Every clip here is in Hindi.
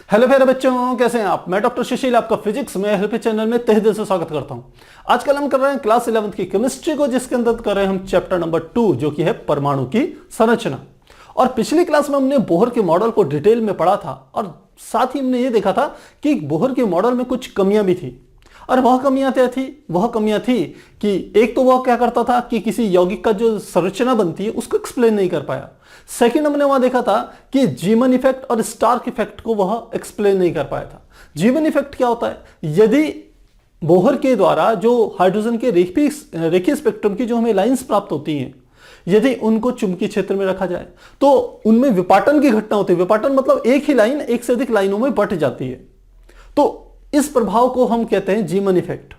हेलो प्यारे बच्चों, कैसे हैं आप। मैं डॉक्टर सुशील आपका फिजिक्स में हेल्प चैनल में तहे दिल से स्वागत करता हूं। आजकल हम कर रहे हैं क्लास 11th की केमिस्ट्री को, जिसके अंदर कर रहे हैं हम चैप्टर नंबर 2 जो कि है परमाणु की संरचना। और पिछली क्लास में हमने बोहर के मॉडल को डिटेल में पढ़ा था और साथ ही हमने ये देखा था कि बोहर के मॉडल में कुछ कमियां भी थी। और वह कमियां क्या थी? वह कमियां थी कि एक तो वह क्या करता था कि किसी यौगिक का जो संरचना बनती है उसको एक्सप्लेन नहीं कर पाया। सेकंड, हमने वहां देखा था कि जीमन इफेक्ट और स्टार्क इफेक्ट को वह एक्सप्लेन नहीं कर पाया था। जीमन इफेक्ट क्या होता है? यदि बोहर के द्वारा जो हाइड्रोजन के रेखीय स्पेक्ट्रम की जो हमें लाइंस प्राप्त होती हैं, यदि उनको चुंबकीय क्षेत्र में रखा जाए तो उनमें विपाटन की घटना होती है। विपाटन मतलब एक ही लाइन एक से अधिक लाइनों में बंट जाती है। तो इस प्रभाव को हम कहते हैं जीमन इफेक्ट।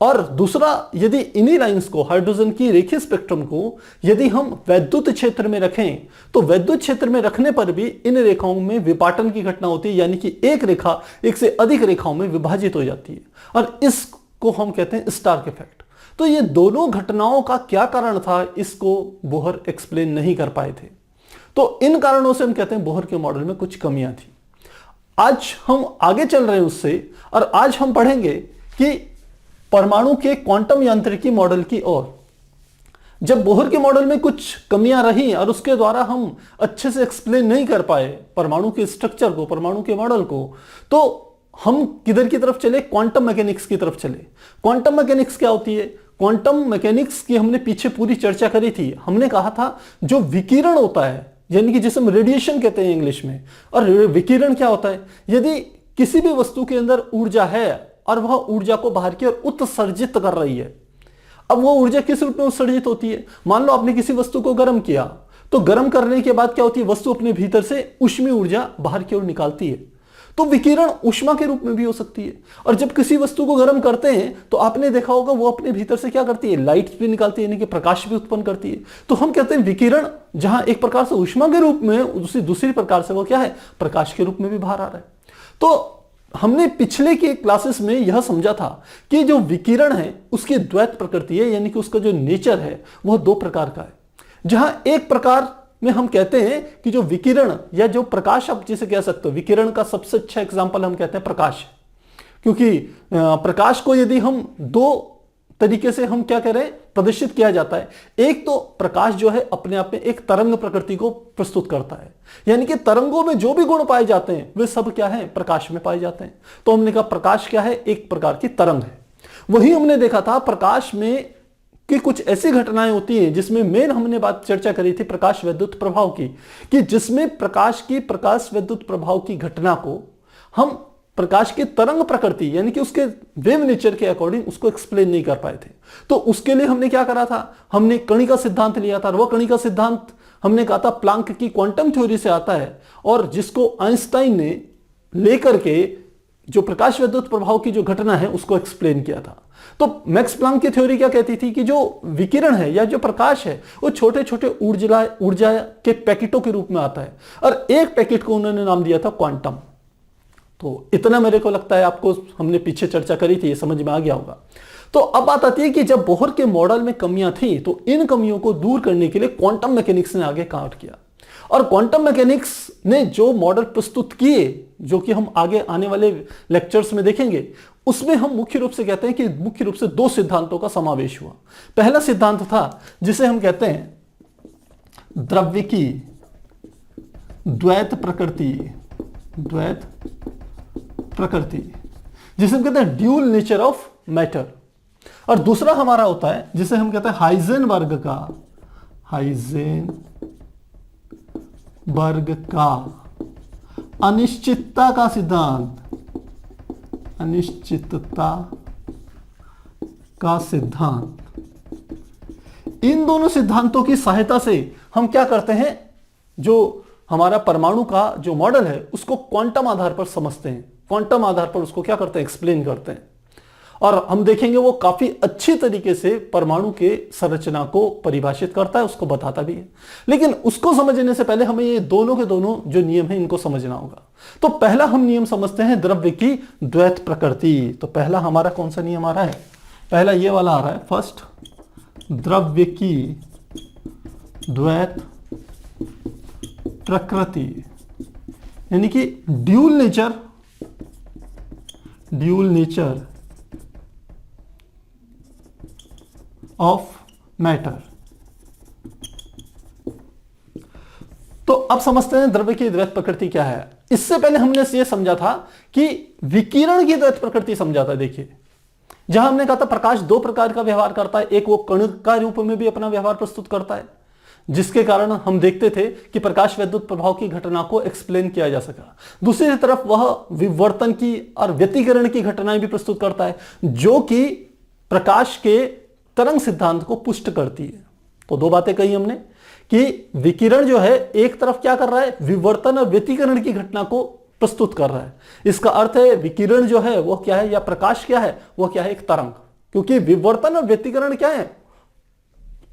और दूसरा, यदि इन्हीं लाइंस को, हाइड्रोजन की रेखीय स्पेक्ट्रम को यदि हम वैद्युत क्षेत्र में रखें तो वैद्युत क्षेत्र में रखने पर भी इन रेखाओं में विपाटन की घटना होती है, यानी कि एक रेखा एक से अधिक रेखाओं में विभाजित हो जाती है और इसको हम कहते हैं स्टार्क इफेक्ट। तो ये दोनों घटनाओं का क्या कारण था, इसको बोहर एक्सप्लेन नहीं कर पाए थे। तो इन कारणों से हम कहते हैं बोहर के मॉडल में कुछ कमियां थी। आज हम आगे चल रहे हैं उससे, और आज हम पढ़ेंगे कि परमाणु के क्वांटम यांत्रिकी मॉडल की ओर। जब बोहर के मॉडल में कुछ कमियां रही और उसके द्वारा हम अच्छे से एक्सप्लेन नहीं कर पाए परमाणु के स्ट्रक्चर को, परमाणु के मॉडल को, तो हम किधर की तरफ चले? क्वांटम मैकेनिक्स की तरफ चले। क्वांटम मैकेनिक्स क्या होती है? क्वांटम मैकेनिक्स की हमने पीछे पूरी चर्चा करी थी। हमने कहा था जो विकिरण होता है, यानी कि जिसे हम रेडिएशन कहते हैं इंग्लिश में, और विकिरण क्या होता है? यदि किसी भी वस्तु के अंदर ऊर्जा है और वह ऊर्जा को बाहर की ओर उत्सर्जित कर रही है। अब वह ऊर्जा किस रूप में उत्सर्जित होती है? मान लो आपने किसी वस्तु को गर्म किया, तो गर्म करने के बाद क्या होती है? वस्तु अपने भीतर से ऊष्मीय ऊर्जा बाहर की ओर निकालती है। तो विकिरण ऊष्मा के रूप में भी हो सकती है। और जब किसी वस्तु को गर्म करते हैं तो आपने देखा होगा वो अपने भीतर से क्या करती है? लाइट भी निकालती है, यानी कि प्रकाश भी उत्पन्न करती है। तो हम कहते हैं विकिरण जहां एक प्रकार से ऊष्मा के रूप में, दूसरी प्रकार से वो क्या है? प्रकाश के रूप में भी बाहर आ रहा है। तो हमने पिछले के क्लासेस में यह समझा था कि जो विकिरण है उसकी द्वैत प्रकृति है, यानी कि उसका जो नेचर है वह दो प्रकार का है। जहां एक प्रकार में हम कहते हैं कि जो विकिरण या जो प्रकाश, आप जिसे कह सकते हो, विकिरण का सबसे अच्छा एग्जांपल हम कहते हैं प्रकाश। क्योंकि प्रकाश को यदि हम दो तरीके से हम क्या कह रहे हैं? प्रदर्शित किया जाता है। एक तो प्रकाश जो है अपने आप में एक तरंग प्रकृति को प्रस्तुत करता है, यानी कि तरंगों में जो भी गुण पाए जाते हैं वे सब क्या है? प्रकाश में पाए जाते हैं। तो हमने कहा प्रकाश क्या है? एक प्रकार की तरंग है। वही हमने देखा था प्रकाश में कि कुछ ऐसी घटनाएं होती हैं जिसमें मेन हमने बात चर्चा करी थी प्रकाश वैद्युत प्रभाव की, कि जिसमें प्रकाश वैद्युत प्रभाव की घटना को हम प्रकाश की तरंग प्रकृति, यानी कि उसके वेव नेचर के अकॉर्डिंग उसको एक्सप्लेन नहीं कर पाए थे। तो उसके लिए हमने क्या करा था? हमने कणिका सिद्धांत लिया था। और वह कणिका सिद्धांत हमने कहा था प्लांक की क्वांटम थ्योरी से आता है, और जिसको आइंस्टाइन ने लेकर के जो प्रकाश वैद्युत प्रभाव की जो घटना है उसको एक्सप्लेन किया था। तो मैक्स प्लांक की थ्योरी क्या कहती थी कि जो विकिरण है या जो प्रकाश है वो छोटे छोटे ऊर्जा के पैकेटों के रूप में आता है, और एक पैकेट को उन्होंने नाम दिया था क्वांटम। तो इतना मेरे को लगता है आपको, हमने पीछे चर्चा करी थी, ये समझ में आ गया होगा। तो अब बात आती है कि जब बोहर के मॉडल में कमियां थी तो इन कमियों को दूर करने के लिए क्वांटम मैकेनिक्स ने आगे काम किया। और क्वांटम मैकेनिक्स ने जो मॉडल प्रस्तुत किए, जो कि हम आगे आने वाले लेक्चर्स में देखेंगे, उसमें हम मुख्य रूप से कहते हैं कि मुख्य रूप से दो सिद्धांतों का समावेश हुआ। पहला सिद्धांत था जिसे हम कहते हैं द्रव्य की द्वैत प्रकृति, जिसे हम कहते हैं ड्यूल नेचर ऑफ मैटर। और दूसरा हमारा होता है जिसे हम कहते हैं हाइजेनबर्ग का अनिश्चितता का सिद्धांत। इन दोनों सिद्धांतों की सहायता से हम क्या करते हैं? जो हमारा परमाणु का जो मॉडल है उसको क्वांटम आधार पर समझते हैं, क्वांटम आधार पर उसको क्या करते हैं? एक्सप्लेन करते हैं। और हम देखेंगे वो काफी अच्छी तरीके से परमाणु के संरचना को परिभाषित करता है, उसको बताता भी है। लेकिन उसको समझने से पहले हमें ये दोनों के दोनों जो नियम है इनको समझना होगा। तो पहला हम नियम समझते हैं द्रव्य की द्वैत प्रकृति। तो पहला हमारा कौन सा नियम आ रहा है? पहला ये वाला आ रहा है, फर्स्ट, द्रव्य की द्वैत प्रकृति यानी कि ड्यूल नेचर ऑफ मैटर। तो अब समझते हैं द्रव्य की द्वैत प्रकृति क्या है। इससे पहले हमने ये समझा था कि विकिरण की द्वैत प्रकृति समझा था। देखिए, जहां हमने कहा था प्रकाश दो प्रकार का व्यवहार करता है, एक वो कण का रूप में भी अपना व्यवहार प्रस्तुत करता है, जिसके कारण हम देखते थे कि प्रकाश विद्युत प्रभाव की घटना को एक्सप्लेन किया जा सका। दूसरी तरफ वह विवर्तन की और व्यतिकरण की घटनाएं भी प्रस्तुत करता है, जो कि प्रकाश के तरंग सिद्धांत को पुष्ट करती है। तो दो बातें कही हमने कि विकिरण जो है एक तरफ क्या कर रहा है, विवर्तन और व्यतिकरण की घटना को प्रस्तुत कर रहा है। इसका अर्थ है विकिरण जो है वो क्या है, या प्रकाश क्या है, वो क्या है, एक तरंग। क्योंकि विवर्तन और व्यतिकरण क्या है,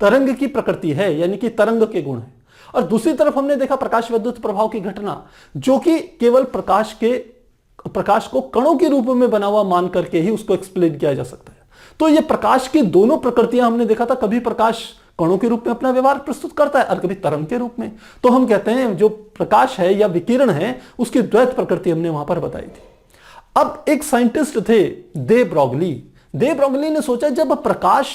तरंग की प्रकृति है, यानी कि तरंग के गुण है। और दूसरी तरफ हमने देखा प्रकाश विद्युत प्रभाव की घटना, जो कि केवल प्रकाश को कणों के रूप में बना हुआ मान करके ही उसको एक्सप्लेन किया जा सकता है। तो ये प्रकाश की दोनों प्रकृतियां हमने देखा था, कभी प्रकाश कणों के रूप में अपना व्यवहार प्रस्तुत करता है और कभी तरंग के रूप में। तो हम कहते हैं जो प्रकाश है या विकिरण है उसकी द्वैत प्रकृति हमने वहां पर बताई थी। अब एक साइंटिस्ट थे दे ब्रॉगली ने सोचा, जब प्रकाश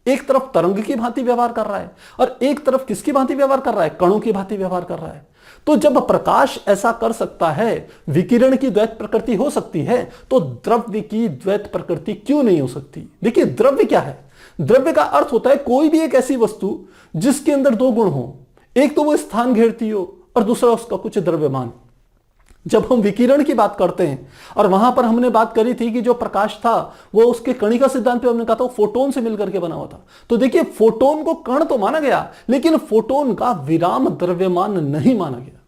एक तरफ तरंग की भांति व्यवहार कर रहा है और एक तरफ किसकी भांति व्यवहार कर रहा है, कणों की भांति व्यवहार कर रहा है, तो जब प्रकाश ऐसा कर सकता है, विकिरण की द्वैत प्रकृति हो सकती है, तो द्रव्य की द्वैत प्रकृति क्यों नहीं हो सकती। देखिए, द्रव्य क्या है, द्रव्य का अर्थ होता है कोई भी एक ऐसी वस्तु जिसके अंदर दो गुण हो, एक तो वो स्थान घेरती हो और दूसरा उसका कुछ द्रव्यमान। जब हम विकिरण की बात करते हैं, और वहां पर हमने बात करी थी कि जो प्रकाश था वो उसके कणिका सिद्धांत पे हमने कहा था वो फोटोन से मिलकर के बना हुआ था। तो देखिए, फोटोन को कण तो माना गया, लेकिन फोटोन का विराम द्रव्यमान नहीं माना गया।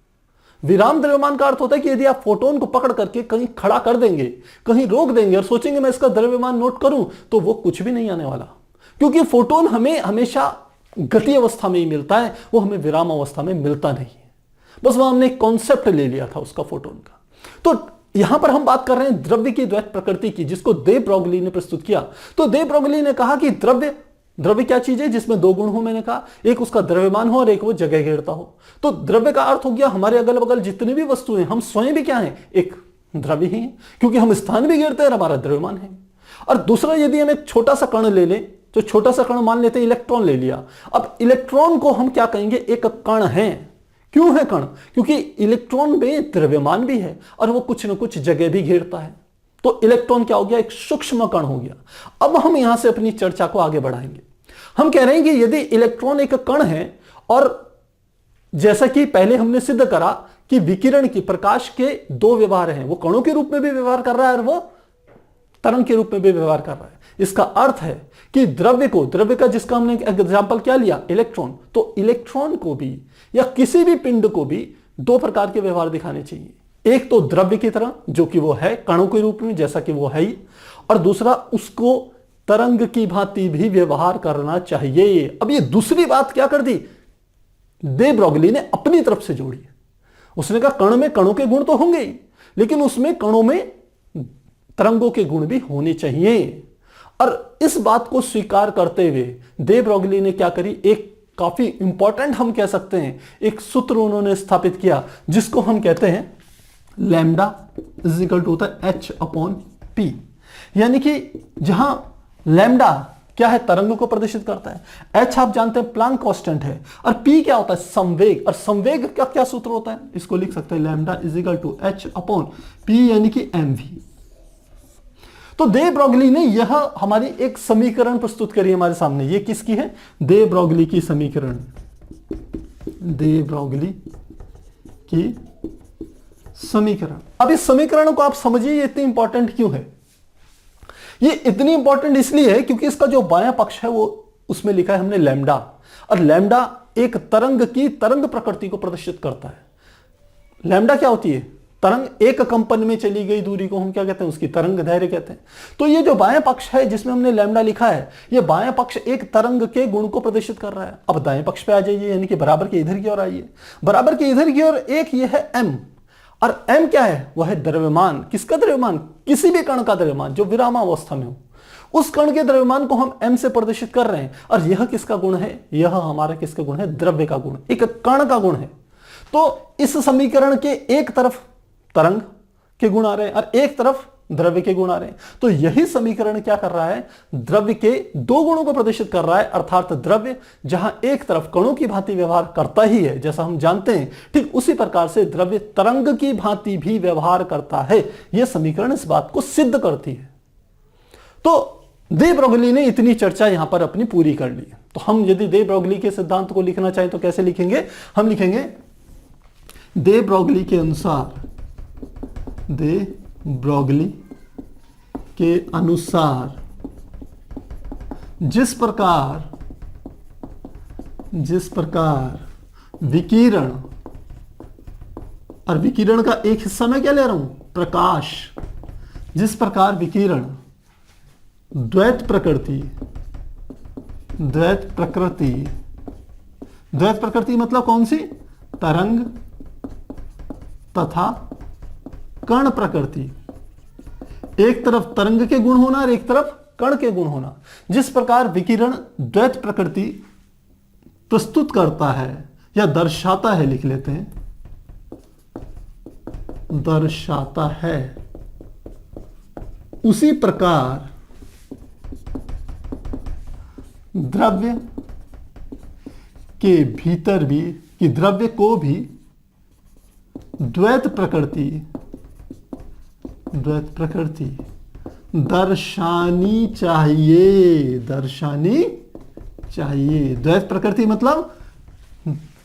विराम द्रव्यमान का अर्थ होता है कि यदि आप फोटोन को पकड़ करके कहीं खड़ा कर देंगे, कहीं रोक देंगे और सोचेंगे मैं इसका द्रव्यमान नोट करूं, तो वो कुछ भी नहीं आने वाला। क्योंकि फोटोन हमें हमेशा गति अवस्था में ही मिलता है, वो हमें विराम अवस्था में मिलता नहीं है। बस वहां हमने कॉन्सेप्ट ले लिया था उसका, फोटोन का। तो यहां पर हम बात कर रहे हैं द्रव्य की द्वैत प्रकृति की, जिसको दे ब्रॉगली ने प्रस्तुत किया। तो दे ब्रॉगली ने कहा कि द्रव्य क्या चीज है जिसमें दो गुण हो। मैंने कहा एक उसका द्रव्यमान हो और एक वो जगह घेरता हो। तो द्रव्य का अर्थ हो गया हमारे अगल बगल जितनी भी वस्तुएं, हम स्वयं भी क्या है, एक द्रव्य ही है, क्योंकि हम स्थान भी घेरते हैं और हमारा द्रव्यमान है। और दूसरा, यदि हम एक छोटा सा कण ले लें, तो छोटा सा कण मान लेते हैं इलेक्ट्रॉन ले लिया। अब इलेक्ट्रॉन को हम क्या कहेंगे, एक कण है। क्यों है कण, क्योंकि इलेक्ट्रॉन में द्रव्यमान भी है और वो कुछ न कुछ जगह भी घेरता है। तो इलेक्ट्रॉन क्या हो गया, एक सूक्ष्म कण हो गया। अब हम यहां से अपनी चर्चा को आगे बढ़ाएंगे। हम कह रहे हैं कि यदि इलेक्ट्रॉन एक कण है, और जैसा कि पहले हमने सिद्ध करा कि विकिरण की, प्रकाश के दो व्यवहार हैं, वो कणों के रूप में भी व्यवहार कर रहा है और वो तरंग के रूप में भी व्यवहार कर रहा है। इसका अर्थ है कि द्रव्य का जिसका हमने एग्जांपल क्या लिया, इलेक्ट्रॉन, तो इलेक्ट्रॉन को भी या किसी भी पिंड को भी दो प्रकार के व्यवहार दिखाने चाहिए। एक तो द्रव्य की तरह, जो कि वो है कणों के रूप में जैसा कि वो है ही, और दूसरा उसको तरंग की भांति भी व्यवहार करना चाहिए। अब ये दूसरी बात क्या कर दी, दे ब्रॉगली ने अपनी तरफ से जोड़ी। उसने कहा कण में कणों के गुण तो होंगे ही, लेकिन उसमें कणों में तरंगों के गुण भी होने चाहिए। और इस बात को स्वीकार करते हुए दे ब्रॉगली ने क्या करी, एक काफी इंपॉर्टेंट हम कह सकते हैं एक सूत्र उन्होंने स्थापित किया, जिसको हम कहते हैं लैम्डा इज इक्वल टू होता है H/P। यानी कि जहां लैम्डा क्या है, तरंग को प्रदर्शित करता है, H आप जानते हैं प्लांक कांस्टेंट है, और P क्या होता है, संवेग। और संवेग का क्या सूत्र होता है, इसको लिख सकते हैं lambda is equal to H/P यानी कि mv। तो दे ब्रॉगली ने यह हमारी एक समीकरण प्रस्तुत करी हमारे सामने। ये किसकी है, दे ब्रॉगली की समीकरण, दे ब्रॉगली की समीकरण। अब इस समीकरण को आप समझिए ये इतनी इंपॉर्टेंट क्यों है। ये इतनी इंपॉर्टेंट इसलिए है क्योंकि इसका जो बायां पक्ष है वो उसमें लिखा है हमने लैम्डा, और लैम्डा एक तरंग की तरंग प्रकृति को प्रदर्शित करता है। लैम्डा क्या होती है, तरंग। एक कंपन में चली गई दूरी को हम क्या कहते हैं, उसकी तरंग दैर्घ्य कहते हैं। तो ये जो बायां पक्ष है जिसमें हमने लैम्डा लिखा है, ये बायां पक्ष एक तरंग के गुण को प्रदर्शित कर रहा है। अब दाएं पक्ष पे आ जाइए, यानी कि बराबर के इधर की ओर आइए। बराबर के इधर की ओर एक ये है m, और m क्या है, वह है द्रव्यमान। किसका द्रव्यमान, किसी भी कण का द्रव्यमान जो विरामावस्था में हो, उस कण के द्रव्यमान को हम m से प्रदर्शित कर रहे हैं। और यह किसका गुण है, यह हमारा किसका गुण है, द्रव्य का गुण, एक कण का गुण है। तो इस समीकरण के एक तरफ तरंग के गुण आ रहे हैं और एक तरफ द्रव्य के गुण आ रहे हैं। तो यही समीकरण क्या कर रहा है, द्रव्य के दो गुणों को प्रदर्शित कर रहा है, अर्थात द्रव्य जहां एक तरफ कणों की भांति व्यवहार करता ही है, जैसा हम जानते हैं, ठीक उसी प्रकार से द्रव्य तरंग की भांति भी व्यवहार करता है। यह समीकरण इस बात को सिद्ध करती है। तो दे ब्रोगली ने इतनी चर्चा यहां पर अपनी पूरी कर ली। तो हम यदि दे ब्रोगली के सिद्धांत को लिखना चाहें तो कैसे लिखेंगे, हम लिखेंगे दे ब्रोगली के अनुसार, दे ब्रोगली के अनुसार जिस प्रकार विकिरण, और विकिरण का एक हिस्सा मैं क्या ले रहा हूं, प्रकाश, जिस प्रकार विकिरण द्वैत प्रकृति मतलब कौन सी, तरंग तथा कण प्रकृति, एक तरफ तरंग के गुण होना और एक तरफ कण के गुण होना, जिस प्रकार विकिरण द्वैत प्रकृति प्रस्तुत करता है या दर्शाता है, लिख लेते हैं, दर्शाता है, उसी प्रकार द्रव्य के भीतर भी, कि द्रव्य को भी द्वैत प्रकृति दर्शानी चाहिए। द्वैत प्रकृति मतलब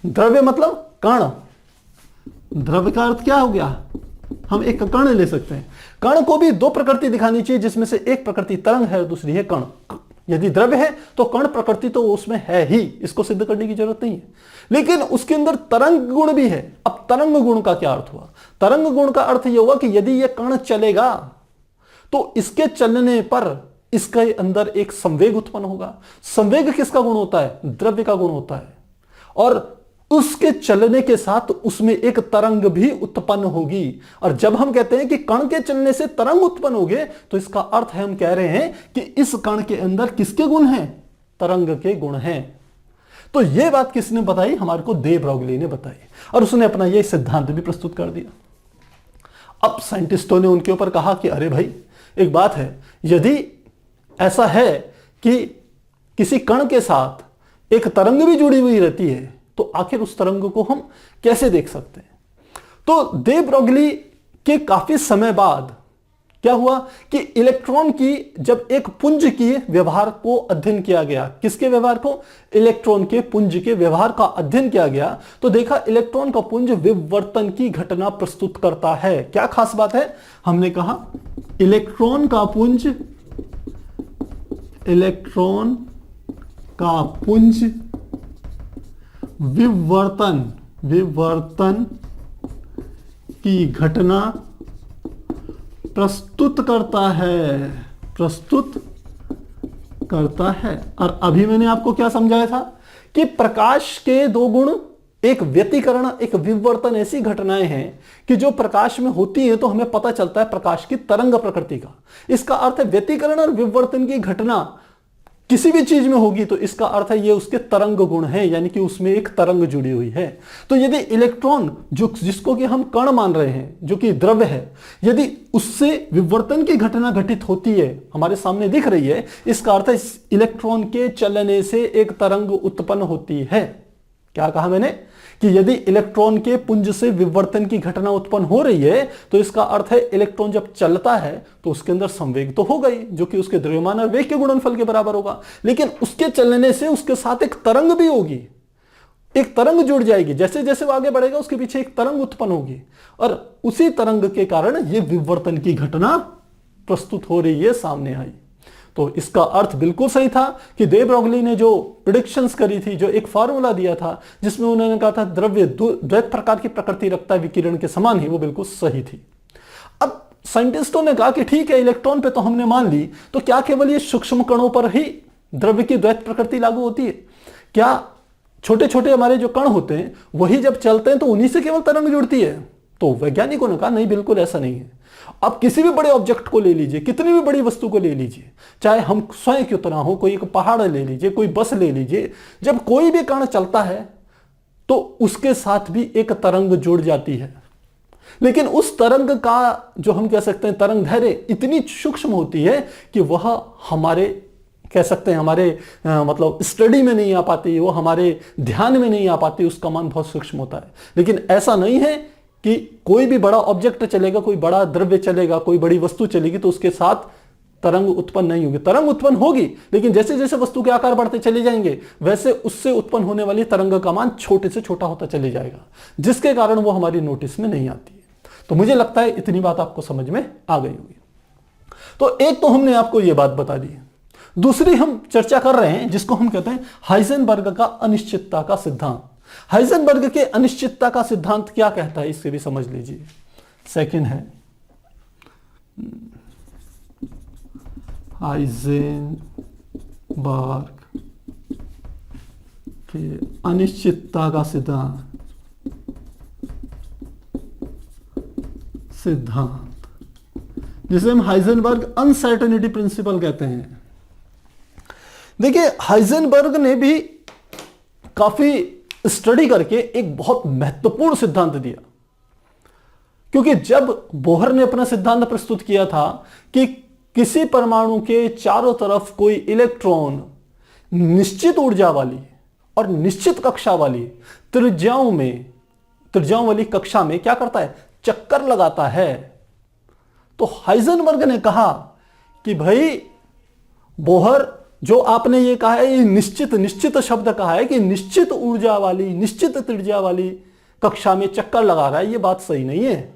द्रव्य मतलब कण, द्रव्य का अर्थ क्या हो गया, हम एक कण ले सकते हैं, कण को भी दो प्रकृति दिखानी चाहिए, जिसमें से एक प्रकृति तरंग है और दूसरी है कण। यदि द्रव्य है तो कण प्रकृति तो उसमें है ही, इसको सिद्ध करने की जरूरत नहीं है, लेकिन उसके अंदर तरंग गुण भी है। अब तरंग गुण का क्या अर्थ हुआ, तरंग गुण का अर्थ यह हुआ कि यदि यह कण चलेगा तो इसके चलने पर इसके अंदर एक संवेग उत्पन्न होगा। संवेग किसका गुण होता है, द्रव्य का गुण होता है, और उसके चलने के साथ उसमें एक तरंग भी उत्पन्न होगी। और जब हम कहते हैं कि कण के चलने से तरंग उत्पन्न होगे, तो इसका अर्थ है, हम कह रहे हैं कि इस कण के अंदर किसके गुण हैं, तरंग के गुण हैं। तो यह बात किसने बताई, हमारे को दे ब्रोगली ने बताई, और उसने अपना यह सिद्धांत भी प्रस्तुत कर दिया। अब साइंटिस्टों ने उनके ऊपर कहा कि अरे भाई, एक बात है, यदि ऐसा है कि किसी कण के साथ एक तरंग भी जुड़ी हुई रहती है, तो आखिर उस तरंग को हम कैसे देख सकते हैं। तो दे ब्रोगली के काफी समय बाद क्या हुआ कि इलेक्ट्रॉन की जब एक पुंज की व्यवहार को अध्ययन किया गया, किसके व्यवहार को, इलेक्ट्रॉन के पुंज के व्यवहार का अध्ययन किया गया, तो देखा इलेक्ट्रॉन का पुंज विवर्तन की घटना प्रस्तुत करता है। क्या खास बात है, हमने कहा इलेक्ट्रॉन का पुंज विवर्तन की घटना प्रस्तुत करता है। और अभी मैंने आपको क्या समझाया था कि प्रकाश के दो गुण, एक व्यतिकरण, एक विवर्तन, ऐसी घटनाएं हैं कि जो प्रकाश में होती है तो हमें पता चलता है प्रकाश की तरंग प्रकृति का। इसका अर्थ है व्यतिकरण और विवर्तन की घटना किसी भी चीज में होगी तो इसका अर्थ है ये उसके तरंग गुण है, यानी कि उसमें एक तरंग जुड़ी हुई है। तो यदि इलेक्ट्रॉन जिसको कि हम कण मान रहे हैं, जो कि द्रव्य है, यदि उससे विवर्तन की घटना घटित होती है, हमारे सामने दिख रही है, इसका अर्थ है इस इलेक्ट्रॉन के चलने से एक तरंग उत्पन्न होती है। क्या कहा मैंने कि यदि इलेक्ट्रॉन के पुंज से विवर्तन की घटना उत्पन्न हो रही है, तो इसका अर्थ है इलेक्ट्रॉन जब चलता है तो उसके अंदर संवेग तो होगा ही, जो कि उसके द्रव्यमान और वेग के गुणनफल के बराबर होगा, लेकिन उसके चलने से उसके साथ एक तरंग भी होगी, एक तरंग जुड़ जाएगी। जैसे जैसे वो आगे बढ़ेगा उसके पीछे एक तरंग उत्पन्न होगी, और उसी तरंग के कारण यह विवर्तन की घटना प्रस्तुत हो रही है, सामने आई। तो इसका अर्थ बिल्कुल सही था कि दे ब्रोगली ने जो प्रेडिक्शंस करी थी, जो एक फार्मूला दिया था जिसमें उन्होंने कहा था द्रव्य द्वैत प्रकार की प्रकृति रखता है विकिरण के समान ही, वो बिल्कुल सही थी। अब साइंटिस्टों ने कहा कि ठीक है, इलेक्ट्रॉन पे तो हमने मान ली, तो क्या केवल ये सूक्ष्म कणों पर ही द्रव्य की द्वैत प्रकृति लागू होती है? क्या छोटे छोटे हमारे जो कण होते हैं वही जब चलते हैं तो उन्हीं से केवल तरंग जुड़ती है? तो वैज्ञानिकों ने कहा नहीं, बिल्कुल ऐसा नहीं है। आप किसी भी बड़े ऑब्जेक्ट को ले लीजिए, कितनी भी बड़ी वस्तु को ले लीजिए, चाहे हम स्वयं क्यों ना हो, कोई एक पहाड़ ले लीजिए, कोई बस ले लीजिए, जब कोई भी कण चलता है तो तो उसके साथ भी एक तरंग जुड़ जाती है, लेकिन उस तरंग का जो हम कह सकते हैं तरंग दैर्घ्य इतनी सूक्ष्म होती है कि वह हमारे कह सकते हैं हमारे मतलब स्टडी में नहीं आ पाती, वो हमारे ध्यान में नहीं आ पाती, उसका मान बहुत सूक्ष्म होता है। लेकिन ऐसा नहीं है कि कोई भी बड़ा ऑब्जेक्ट चलेगा, कोई बड़ा द्रव्य चलेगा, कोई बड़ी वस्तु चलेगी तो उसके साथ तरंग उत्पन्न नहीं होगी। तरंग उत्पन्न होगी, लेकिन जैसे जैसे वस्तु के आकार बढ़ते चले जाएंगे वैसे उससे उत्पन्न होने वाली तरंग का मान छोटे से छोटा होता चले जाएगा, जिसके कारण वो हमारी नोटिस में नहीं आती है। तो मुझे लगता है इतनी बात आपको समझ में आ गई होगी। तो एक तो हमने आपको यह बात बता दी, दूसरी हम चर्चा कर रहे हैं जिसको हम कहते हैं हाइजेनबर्ग का अनिश्चितता का सिद्धांत। हाइजेनबर्ग के अनिश्चितता का सिद्धांत क्या कहता है इससे भी समझ लीजिए। सेकंड है हाइजेनबर्ग के अनिश्चितता का सिद्धांत जिसे हम हाइजेनबर्ग अनसर्टेनिटी प्रिंसिपल कहते हैं। देखिए, हाइजेनबर्ग ने भी काफी स्टडी करके एक बहुत महत्वपूर्ण सिद्धांत दिया, क्योंकि जब बोहर ने अपना सिद्धांत प्रस्तुत किया था कि किसी परमाणु के चारों तरफ कोई इलेक्ट्रॉन निश्चित ऊर्जा वाली और निश्चित कक्षा वाली त्रिज्याओं वाली कक्षा में क्या करता है, चक्कर लगाता है, तो हाइजेनबर्ग ने कहा कि भाई बोहर जो आपने ये कहा है, ये निश्चित शब्द कहा है कि निश्चित ऊर्जा वाली निश्चित त्रिज्या वाली कक्षा में चक्कर लगा रहा है, ये बात सही नहीं है।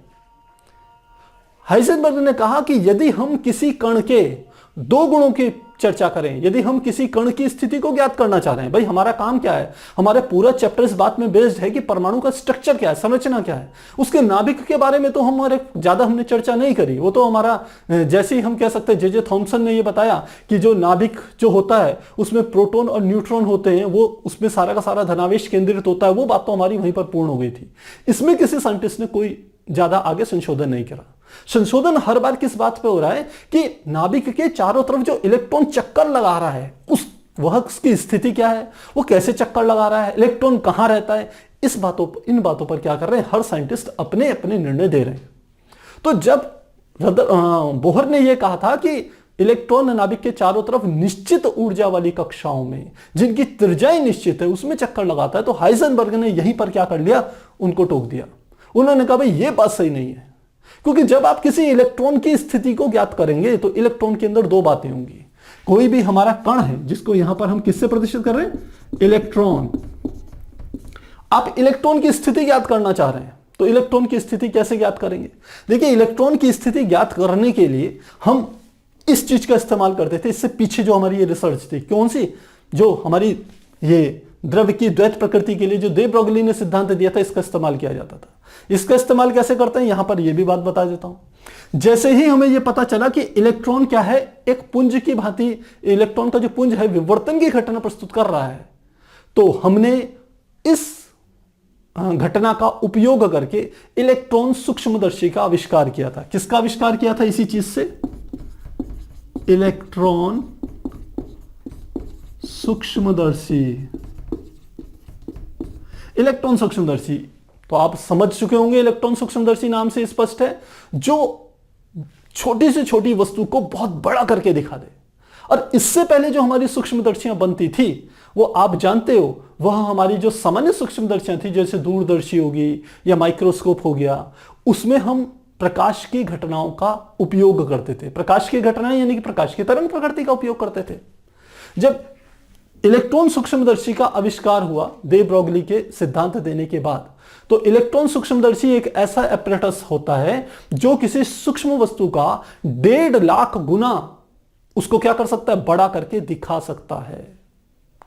हाइजेनबर्ग ने कहा कि यदि हम किसी कण के दो गुणों की चर्चा करें, यदि हम किसी कण की स्थिति को ज्ञात करना चाह रहे हैं, भाई हमारा काम क्या है, हमारे पूरा चैप्टर इस बात में बेस्ड है कि परमाणु का स्ट्रक्चर क्या है, संरचना क्या है। उसके नाभिक के बारे में तो हमने चर्चा नहीं करी, वो तो हमारा जैसे ही हम कह सकते हैं जे थॉमसन ने ये बताया कि जो नाभिक जो होता है उसमें प्रोटॉन और न्यूट्रॉन होते हैं, वो उसमें सारा का सारा धनावेश केंद्रित होता है, वो बात तो हमारी वहीं पर पूर्ण हो गई थी। इसमें किसी साइंटिस्ट ने कोई ज्यादा आगे संशोधन नहीं करा। संशोधन हर बार किस बात पे हो रहा है कि नाभिक के चारों तरफ जो इलेक्ट्रॉन चक्कर लगा रहा है उसकी स्थिति क्या है, वो कैसे चक्कर लगा रहा है, इलेक्ट्रॉन कहां रहता है, इन बातों पर क्या कर रहे हैं, हर साइंटिस्ट अपने अपने निर्णय दे रहे हैं। तो जब बोहर ने यह कहा था कि इलेक्ट्रॉन नाभिक के चारों तरफ निश्चित ऊर्जा वाली कक्षाओं में जिनकी त्रिज्याएं निश्चित है उसमें चक्कर लगाता है, तो हाइजेनबर्ग ने यहीं पर क्या कर लिया, उनको टोक दिया। उन्होंने कहा भाई ये बात सही नहीं है, क्योंकि जब आप किसी इलेक्ट्रॉन की स्थिति को ज्ञात करेंगे तो इलेक्ट्रॉन के अंदर दो बातें होंगी। कोई भी हमारा कण है जिसको यहां पर हम किससे प्रदर्शित कर रहे हैं, इलेक्ट्रॉन। आप इलेक्ट्रॉन की स्थिति ज्ञात करना चाह रहे हैं, तो इलेक्ट्रॉन की स्थिति कैसे ज्ञात करेंगे। देखिए, इलेक्ट्रॉन की स्थिति ज्ञात करने के लिए हम इस चीज का इस्तेमाल करते थे। इससे पीछे जो हमारी ये रिसर्च थी, कौन सी, जो हमारी ये द्रव्य की द्वैत प्रकृति के लिए जो दे ब्रोगली ने सिद्धांत दिया था, इसका इस्तेमाल किया जाता था। इसका इस्तेमाल कैसे करते हैं, यहां पर यह भी बात बता देता हूं। जैसे ही हमें यह पता चला कि इलेक्ट्रॉन क्या है, एक पुंज की भांति इलेक्ट्रॉन का जो पुंज है विवर्तन की घटना प्रस्तुत कर रहा है, तो हमने इस घटना का उपयोग करके इलेक्ट्रॉन सूक्ष्मदर्शी का आविष्कार किया था। किसका आविष्कार किया था, इसी चीज से, इलेक्ट्रॉन सूक्ष्मदर्शी। इलेक्ट्रॉन सूक्ष्मदर्शी तो आप समझ चुके होंगे, इलेक्ट्रॉन सूक्ष्मदर्शी नाम से स्पष्ट है, जो छोटी से छोटी वस्तु को बहुत बड़ा करके दिखा दे। और इससे पहले जो हमारी सूक्ष्मदर्शियां बनती थी वो आप जानते हो, वह हमारी जो सामान्य सूक्ष्मदर्शियां थी, जैसे दूरदर्शी होगी या माइक्रोस्कोप हो गया, उसमें हम प्रकाश की घटनाओं का उपयोग करते थे। प्रकाश की घटनाएं यानी कि प्रकाश की तरंग प्रकृति का उपयोग करते थे। जब इलेक्ट्रॉन सूक्ष्मदर्शी का आविष्कार हुआ दे ब्रोगली के सिद्धांत देने के बाद, तो इलेक्ट्रॉन सूक्ष्मदर्शी एक ऐसा एपरेटस होता है जो किसी सूक्ष्म वस्तु का 1.5 लाख गुना उसको क्या कर सकता है, बड़ा करके दिखा सकता है।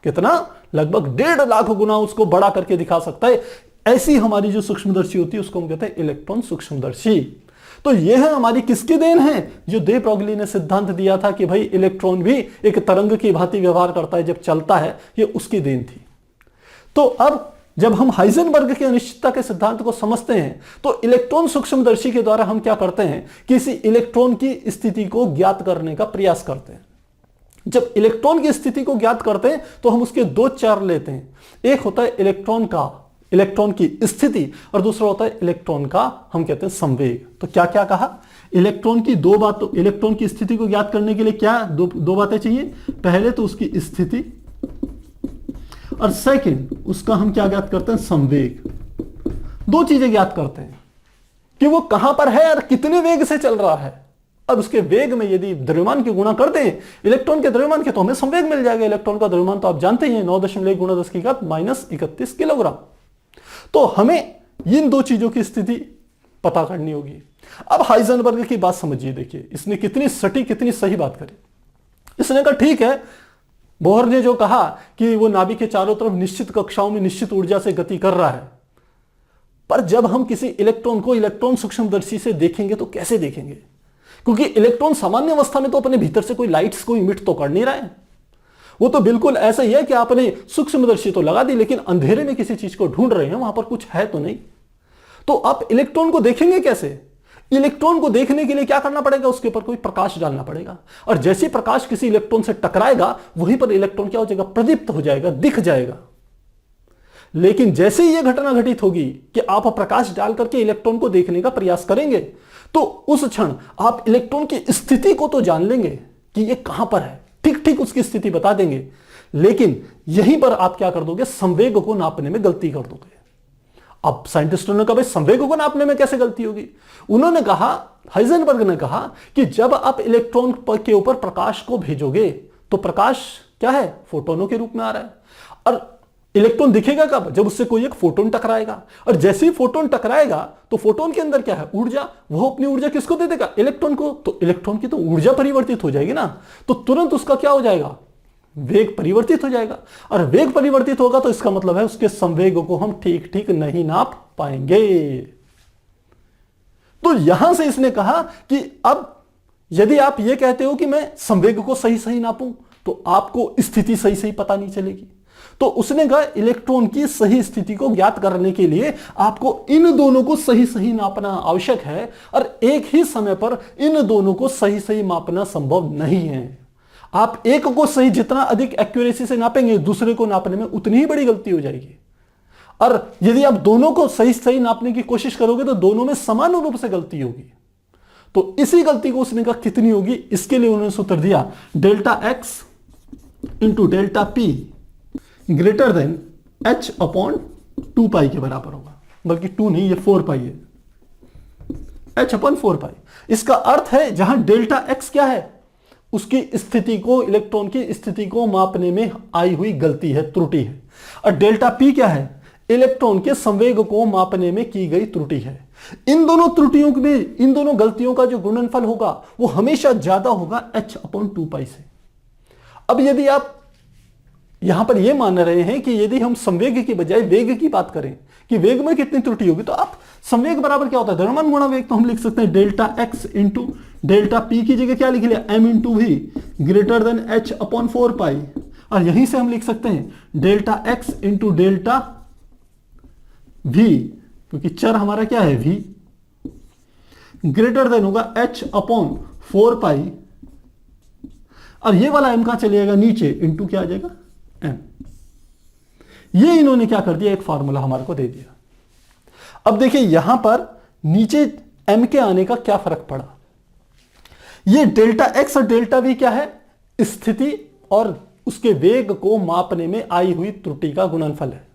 कितना, लगभग 1.5 लाख गुना उसको बड़ा करके दिखा सकता है। ऐसी हमारी जो सूक्ष्मदर्शी होती है उसको हम कहते हैं इलेक्ट्रॉन सूक्ष्मदर्शी। तो यह हमारी किसकी देन है, जो दे ब्रोगली ने सिद्धांत दिया था कि भाई इलेक्ट्रॉन भी एक तरंग की भांति व्यवहार करता है जब चलता है, यह उसकी देन थी। तो अब जब हम हाइजेनबर्ग के अनिश्चितता के सिद्धांत को समझते हैं, तो इलेक्ट्रॉन सूक्ष्मदर्शी के द्वारा हम क्या करते हैं, किसी इलेक्ट्रॉन की स्थिति को ज्ञात करने का प्रयास करते हैं। जब इलेक्ट्रॉन की स्थिति को ज्ञात करते हैं तो हम उसके दो चर लेते हैं। एक होता है इलेक्ट्रॉन का इलेक्ट्रॉन की स्थिति, और दूसरा होता है इलेक्ट्रॉन का हम कहते हैं संवेग। तो क्या क्या कहा, इलेक्ट्रॉन की दो बातों, इलेक्ट्रॉन की स्थिति को ज्ञात करने के लिए क्या दो बातें चाहिए, पहले तो उसकी स्थिति और सेकंड उसका हम क्या ज्ञात करते हैं, संवेग। दो चीजें ज्ञात करते हैं कि वो कहां पर है और कितने वेग से चल रहा है। अब उसके वेग में यदि द्रव्यमान की गुणा कर दें इलेक्ट्रॉन के द्रव्यमान के, तो हमें संवेग मिल जाएगा। इलेक्ट्रॉन का द्रव्यमान तो आप जानते ही हैं 9.1 गुणा 10 की घात -31 किलोग्राम। तो हमें इन दो चीजों की स्थिति पता करनी होगी। अब हाइजेनबर्ग की बात समझिए, देखिए इसने कितनी सटीक कितनी सही बात करी। इसने कहा ठीक है, बोहर ने जो कहा कि वो नाभिक के चारों तरफ निश्चित कक्षाओं में निश्चित ऊर्जा से गति कर रहा है, पर जब हम किसी इलेक्ट्रॉन को इलेक्ट्रॉन सूक्ष्मदर्शी से देखेंगे तो कैसे देखेंगे, क्योंकि इलेक्ट्रॉन सामान्य अवस्था में तो अपने भीतर से कोई लाइट्स को इमिट तो कर नहीं रहा है। वो तो बिल्कुल ऐसा ही है कि आपने सूक्ष्मदर्शी तो लगा दी, लेकिन अंधेरे में किसी चीज को ढूंढ रहे हैं, वहां पर कुछ है तो नहीं। तो आप इलेक्ट्रॉन को देखेंगे कैसे, इलेक्ट्रॉन को देखने के लिए क्या करना पड़ेगा, उसके ऊपर कोई प्रकाश डालना पड़ेगा, और जैसे प्रकाश किसी इलेक्ट्रॉन से टकराएगा वहीं पर इलेक्ट्रॉन क्या हो जाएगा, प्रदीप्त हो जाएगा, दिख जाएगा। लेकिन जैसे ही यह घटना घटित होगी कि आप प्रकाश डाल करके इलेक्ट्रॉन को देखने का प्रयास करेंगे, तो उस क्षण आप इलेक्ट्रॉन की स्थिति को तो जान लेंगे कि यह कहां पर है, ठीक ठीक उसकी स्थिति बता देंगे, लेकिन यहीं पर आप क्या कर दोगे, संवेग को नापने में गलती कर दोगे। अब साइंटिस्टों ने कहा भाई संवेग को नापने में कैसे गलती होगी। उन्होंने कहा, हाइजेनबर्ग ने कहा कि जब आप इलेक्ट्रॉन के ऊपर प्रकाश को भेजोगे तो प्रकाश क्या है, फोटोनों के रूप में आ रहा है, और इलेक्ट्रॉन दिखेगा कब, जब उससे कोई एक फोटोन टकराएगा, और जैसे ही फोटोन टकराएगा तो फोटोन के अंदर क्या है, ऊर्जा, वो अपनी ऊर्जा किसको दे देगा, इलेक्ट्रॉन को। तो इलेक्ट्रॉन की तो ऊर्जा परिवर्तित हो जाएगी ना, तो तुरंत उसका क्या हो जाएगा, वेग परिवर्तित हो जाएगा, और वेग परिवर्तित होगा तो इसका मतलब है उसके संवेग को हम ठीक ठीक नहीं नाप पाएंगे। तो यहां से इसने कहा कि अब यदि आप यह कहते हो कि मैं संवेग को सही सही नापूं, तो आपको स्थिति सही सही पता नहीं चलेगी। तो उसने कहा इलेक्ट्रॉन की सही स्थिति को ज्ञात करने के लिए आपको इन दोनों को सही सही नापना आवश्यक है, और एक ही समय पर इन दोनों को सही सही मापना संभव नहीं है। आप एक को सही जितना अधिक एक्यूरेसी से नापेंगे, दूसरे को नापने में उतनी ही बड़ी गलती हो जाएगी। और यदि आप दोनों को सही सही नापने की कोशिश करोगे तो दोनों में समान रूप से गलती होगी। तो इसी गलती को उसने कहा कितनी होगी, इसके लिए उन्होंने सूत्र दिया delta x into delta P greater than h upon 2 पाई के बराबर होगा, बल्कि 2 नहीं, ये 4 पाई है, h अपॉन 4 पाई। इसका अर्थ है जहां डेल्टा x क्या है, उसकी स्थिति को, इलेक्ट्रॉन की स्थिति को मापने में आई हुई गलती है, त्रुटि है, और डेल्टा p क्या है, इलेक्ट्रॉन के संवेग को मापने में की गई त्रुटि है। इन दोनों त्रुटियों में, इन दोनों गलतियों का जो गुणनफल होगा वो हमेशा ज्यादा होगा h अपॉन 2 पाई से। अब यदि आप यहां पर यह मान रहे हैं कि यदि हम संवेग की बजाय वेग की बात करें कि वेग में कितनी त्रुटि होगी, तो आप संवेग बराबर क्या होता है, द्रव्यमान गुणा वेग, तो हम लिख सकते हैं delta x into delta P की जगह क्या लिख लिया, m into V greater than h upon 4 पाई, और यहीं से हम लिख सकते हैं delta x into delta we, क्योंकि चर हमारा क्या है v, ग्रेटर देन होगा h अपॉन 4 पाई, और ये वाला m कहां चलेगा, नीचे, इंटू क्या आ जाएगा m। ये इन्होंने क्या कर दिया, एक फार्मूला हमारे को दे दिया। अब देखिए यहां पर नीचे m के आने का क्या फर्क पड़ा, ये डेल्टा x और डेल्टा v क्या है, स्थिति और उसके वेग को मापने में आई हुई त्रुटि का गुणनफल है।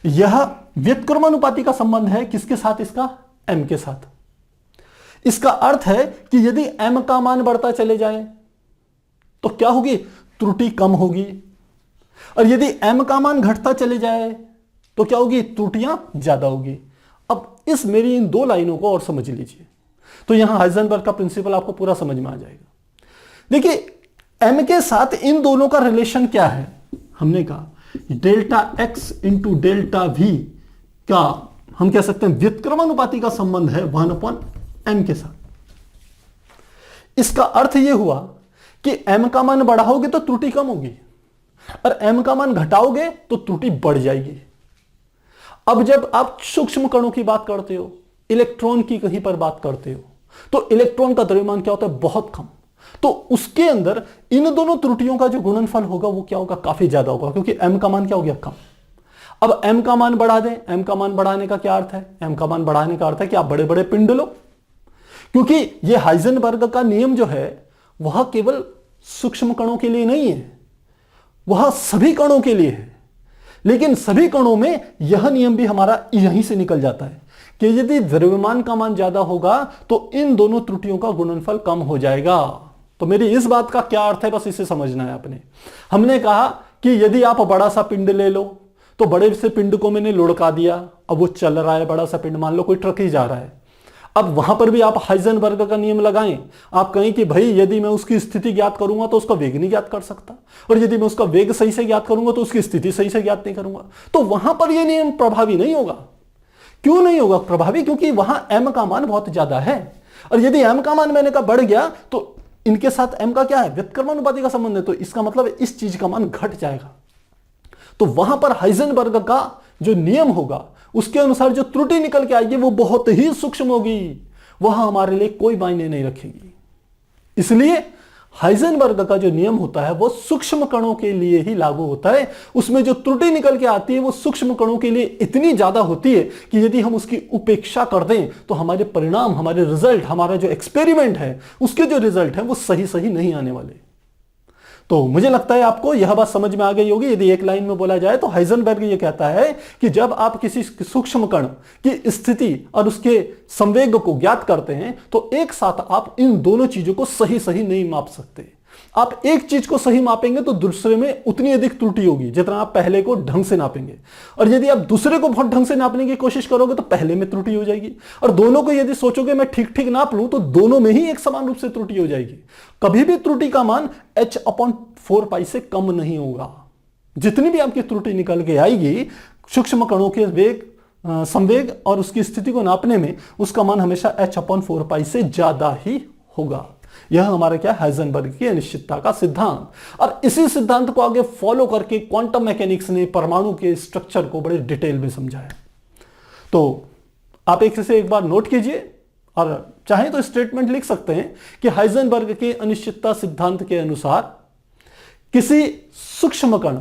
यह व्युत्क्रमानुपाती का संबंध है किसके साथ, इसका m के साथ। इसका अर्थ है कि यदि m का मान बढ़ता चले जाए तो क्या होगी, त्रुटि कम होगी, और यदि m का मान घटता चले जाए तो क्या होगी, त्रुटियां ज्यादा होगी। अब इस मेरी इन दो लाइनों को और समझ लीजिए, तो यहां हाइजेनबर्ग का प्रिंसिपल आपको पूरा समझ में आ जाएगा। देखिए m के साथ इन दोनों का रिलेशन क्या है, हमने कहा delta x into delta v का हम कह सकते हैं व्युत्क्रमानुपाती का संबंध है 1/m के साथ। इसका अर्थ यह हुआ कि m का मान बढ़ाओगे तो त्रुटि कम होगी, और m का मान घटाओगे तो त्रुटि बढ़ जाएगी। अब जब आप सूक्ष्म कणों की बात करते हो, इलेक्ट्रॉन की कहीं पर बात करते हो, तो इलेक्ट्रॉन का द्रव्यमान क्या होता है, बहुत कम, तो उसके अंदर इन दोनों त्रुटियों का जो गुणनफल होगा वो क्या होगा, काफी ज्यादा होगा, क्योंकि m का मान क्या हो गया, कम। अब m का मान बढ़ा दें, m का मान बढ़ाने का क्या अर्थ है? m का मान बढ़ाने का अर्थ है कि आप बड़े बड़े पिंड लो, क्योंकि यह हाइजेनबर्ग का नियम जो है वह केवल सूक्ष्म कणों के लिए नहीं है, वह सभी कणों के लिए है। लेकिन सभी कणों में यह नियम भी हमारा यहीं से निकल जाता है कि यदि द्रव्यमान का मान ज्यादा होगा तो इन दोनों त्रुटियों का गुणनफल कम हो जाएगा। तो मेरी इस बात का क्या अर्थ है, बस इसे समझना है आपने। हमने कहा कि यदि आप बड़ा सा पिंड ले लो, तो बड़े से पिंड को मैंने लुढ़का दिया, अब वो चल रहा है, बड़ा सा पिंड, मान लो कोई ट्रक ही जा रहा है। अब वहां पर भी आप हाइजेनबर्ग का नियम लगाएं, आप कहें कि भाई यदि मैं उसकी स्थिति ज्ञात करूंगा तो उसका वेग नहीं ज्ञात कर सकता, और यदि मैं उसका वेग सही से ज्ञात करूंगा तो उसकी स्थिति सही से ज्ञात नहीं करूंगा, तो वहां पर यह नियम प्रभावी नहीं होगा। क्यों नहीं होगा प्रभावी? क्योंकि वहां m का मान बहुत ज्यादा है, और यदि m का मान मैंने कहा बढ़ गया तो इनके साथ m का क्या है? व्युत्क्रमानुपाती का संबंध है, तो इसका मतलब इस चीज का मान घट जाएगा। तो वहां पर हाइजेनबर्ग का जो नियम होगा उसके अनुसार जो त्रुटि निकल के आएगी वो बहुत ही सूक्ष्म होगी, वह हमारे लिए कोई मायने नहीं रखेगी। इसलिए हाइजेनबर्ग का जो नियम होता है वो सूक्ष्म कणों के लिए ही लागू होता है। उसमें जो त्रुटि निकल के आती है वो सूक्ष्म कणों के लिए इतनी ज्यादा होती है कि यदि हम उसकी उपेक्षा कर दें तो हमारे परिणाम, हमारे रिजल्ट, हमारा जो एक्सपेरिमेंट है उसके जो रिजल्ट है वो सही सही नहीं आने वाले। तो मुझे लगता है आपको यह बात समझ में आ गई होगी। यदि एक लाइन में बोला जाए तो हाइजेनबर्ग ये कहता है कि जब आप किसी सूक्ष्म कण की स्थिति और उसके संवेग को ज्ञात करते हैं तो एक साथ आप इन दोनों चीजों को सही सही नहीं माप सकते। आप एक चीज को सही मापेंगे तो दूसरे में उतनी अधिक त्रुटि होगी जितना आप पहले को ढंग से नापेंगे, और यदि आप दूसरे को बहुत ढंग से नापने की कोशिश करोगे तो पहले में त्रुटि हो जाएगी, और दोनों को यदि सोचोगे मैं ठीक ठीक नाप लूं तो दोनों में ही एक समान रूप से त्रुटि हो जाएगी। कभी भी त्रुटि का मान h/4π से कम नहीं होगा। जितनी भी आपकी त्रुटि निकल के आएगी सूक्ष्म कणों के वेग, संवेग और उसकी स्थिति को नापने में, उसका मान हमेशा h/4π से ज्यादा ही होगा। यह हमारा क्या, हाइजेनबर्ग की अनिश्चितता का सिद्धांत। और इसी सिद्धांत को आगे फॉलो करके क्वांटम मैकेनिक्स ने परमाणु के स्ट्रक्चर को बड़े डिटेल में समझाया। तो आप एक बार नोट कीजिए, और चाहे तो स्टेटमेंट लिख सकते हैं कि हाइजेनबर्ग के अनिश्चितता सिद्धांत के अनुसार किसी सूक्ष्म कण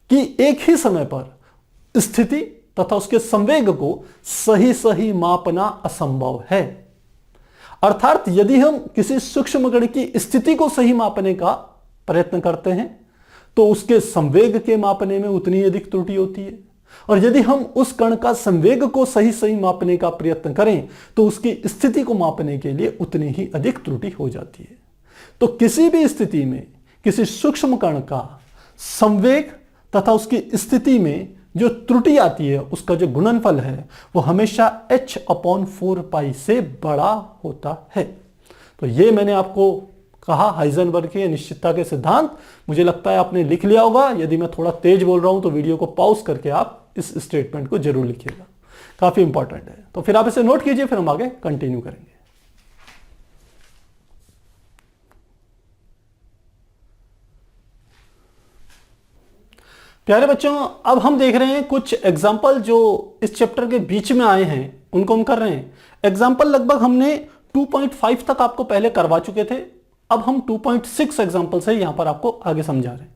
की एक ही समय पर स्थिति तथा उसके संवेग को सही सही मापना असंभव है। अर्थात यदि हम किसी सूक्ष्म कण की स्थिति को सही मापने का प्रयत्न करते हैं तो उसके संवेग के मापने में उतनी अधिक त्रुटि होती है, और यदि हम उस कण का संवेग को सही सही मापने का प्रयत्न करें तो उसकी स्थिति को मापने के लिए उतनी ही अधिक त्रुटि हो जाती है। तो किसी भी स्थिति में किसी सूक्ष्म कण का संवेग तथा उसकी स्थिति में जो त्रुटि आती है उसका जो गुणनफल है वो हमेशा h/4π से बड़ा होता है। तो ये मैंने आपको कहा हाइजेनबर्ग के अनिश्चितता के सिद्धांत। मुझे लगता है आपने लिख लिया होगा। यदि मैं थोड़ा तेज बोल रहा हूं तो वीडियो को पॉज करके आप इस स्टेटमेंट को जरूर लिखिएगा, काफी इंपॉर्टेंट है। तो फिर आप इसे नोट कीजिए, फिर हम आगे कंटिन्यू करेंगे। प्यारे बच्चों, अब हम देख रहे हैं कुछ एग्जाम्पल जो इस चैप्टर के बीच में आए हैं, उनको हम कर रहे हैं। एग्जाम्पल लगभग हमने 2.5 तक आपको पहले करवा चुके थे, अब हम 2.6 एग्जाम्पल से यहां पर आपको आगे समझा रहे हैं।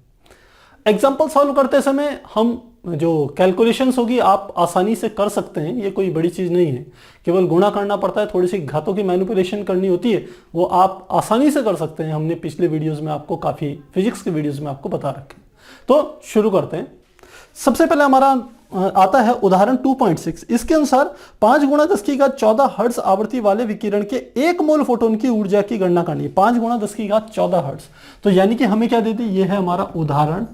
एग्जाम्पल सॉल्व करते समय हम जो कैलकुलेशंस होगी आप आसानी से कर सकते हैं, ये कोई बड़ी चीज नहीं है, केवल गुणा करना पड़ता है, थोड़ी सी घातों की मैनिपुलेशन करनी होती है, वो आप आसानी से कर सकते हैं। हमने पिछले वीडियोज में आपको काफी फिजिक्स के वीडियोज में आपको बता रखे। तो शुरू करते हैं। सबसे पहले हमारा आता है उदाहरण 2.6। इसके अनुसार 5 × 10⁻14 हर्ट्ज आवृत्ति वाले विकिरण के 1 मोल फोटोन की ऊर्जा की गणना करनी है। 5 × 10⁻14 हर्ट्ज, तो यानी कि हमें क्या दे दी, ये है हमारा उदाहरण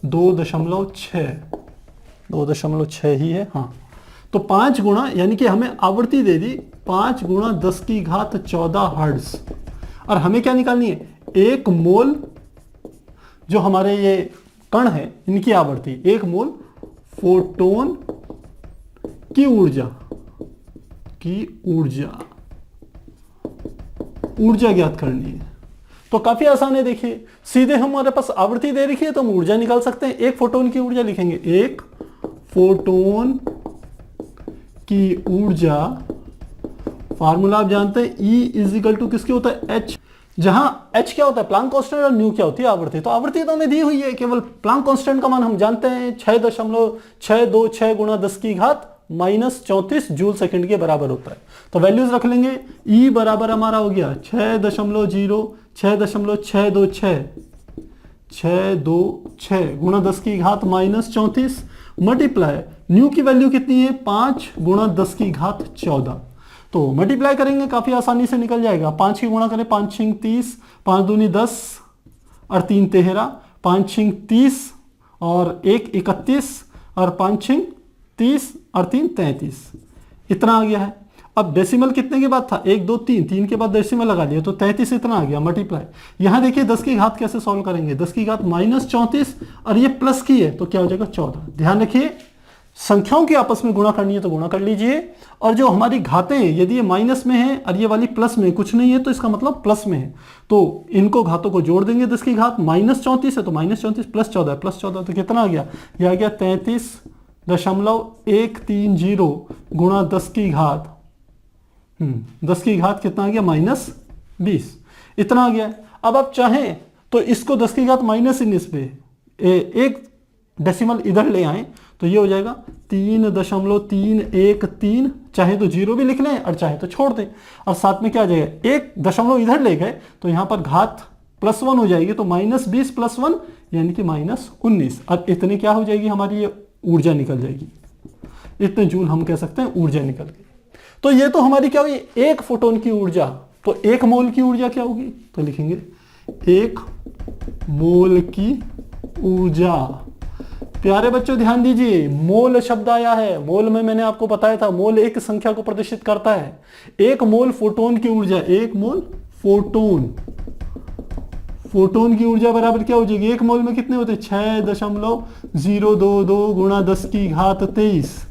2.6 ही है, हाँ। तो 5 गुणा, यानी कि हमें आवृत्ति दे दी 5 × 10⁻14 हर्ट्ज, और हमें क्या निकालनी है, 1 मोल जो हमारे ये कण है इनकी आवृत्ति, 1 मोल फोटोन की ऊर्जा ज्ञात करनी है। तो काफी आसान है, देखिए सीधे हमारे पास आवृत्ति दे रखी है तो हम ऊर्जा निकाल सकते हैं। 1 फोटोन की ऊर्जा लिखेंगे, 1 फोटोन की ऊर्जा, फार्मूला आप जानते हैं, E = किसके होता है, H, जहां h क्या होता है प्लांक कांस्टेंट और न्यू क्या होती है आवृत्ति। तो आवृत्ति तो हमें दी हुई है, केवल प्लांक कांस्टेंट का मान हम जानते हैं 6.626 गुणा 10 की घात -34 जूल सेकंड के बराबर होता है। तो वैल्यूज रख लेंगे। E बराबर हमारा हो गया 6.0626 गुणा 10 की घात -34 मल्टीप्लाई न्यू की वैल्यू कितनी है 5 गुणा 10 की घात 14। तो मल्टीप्लाई करेंगे काफी आसानी से निकल जाएगा। 5 की गुणा करें 5 6 30, 5 दूनी 10 और 3 13, 5 6 30 और 1 31 और 5 6 30 और 3 33, इतना आ गया है। अब डेसिमल कितने के बाद था 1 2 3, 3 के बाद डेसिमल लगा दिया तो 33 इतना आ गया मल्टीप्लाई। यहां देखिए 10 की घात कैसे सॉल्व करेंगे, 10 की घात -34 और ये प्लस की है तो क्या हो जाएगा 14। ध्यान रखिए संख्याओं की आपस में गुणा करनी है तो गुणा कर लीजिए, और जो हमारी घातें यदि ये माइनस में है और ये वाली प्लस में कुछ नहीं है तो इसका मतलब प्लस में है, तो इनको घातों को जोड़ देंगे। 10 की घात -34 है तो -34 + 14 +14 तो कितना आ गया, ये आ गया 33.130 गुणा 10 की घात 10 की घात कितना आ गया -20, इतना आ गया। अब आप चाहें तो इसको 10 की घात -19 पे एक डेसिमल इधर ले आए तो ये हो जाएगा 3.313, चाहे तो 0 भी लिख लें और चाहे तो छोड़ दें। और साथ में क्या आ जाएगा, एक दशमलव इधर ले गए तो यहां पर घात +1 हो जाएगी तो -20 + 1 यानी कि -19। अब इतने क्या हो जाएगी हमारी ये ऊर्जा निकल जाएगी, इतने जूल हम कह सकते हैं ऊर्जा निकल गई। तो ये तो हमारी क्या हुई एक फोटोन की ऊर्जा। तो 1 मोल की ऊर्जा क्या होगी, तो लिखेंगे 1 मोल की ऊर्जा। प्यारे बच्चों ध्यान दीजिए, मोल शब्द आया है। मोल में मैंने आपको बताया था मोल एक संख्या को प्रदर्शित करता है। 1 मोल फोटोन की ऊर्जा, 1 मोल फोटोन की ऊर्जा बराबर क्या हो जाएगी, 1 मोल में कितने होते हैं 6.022 गुणा 10 की घात 23।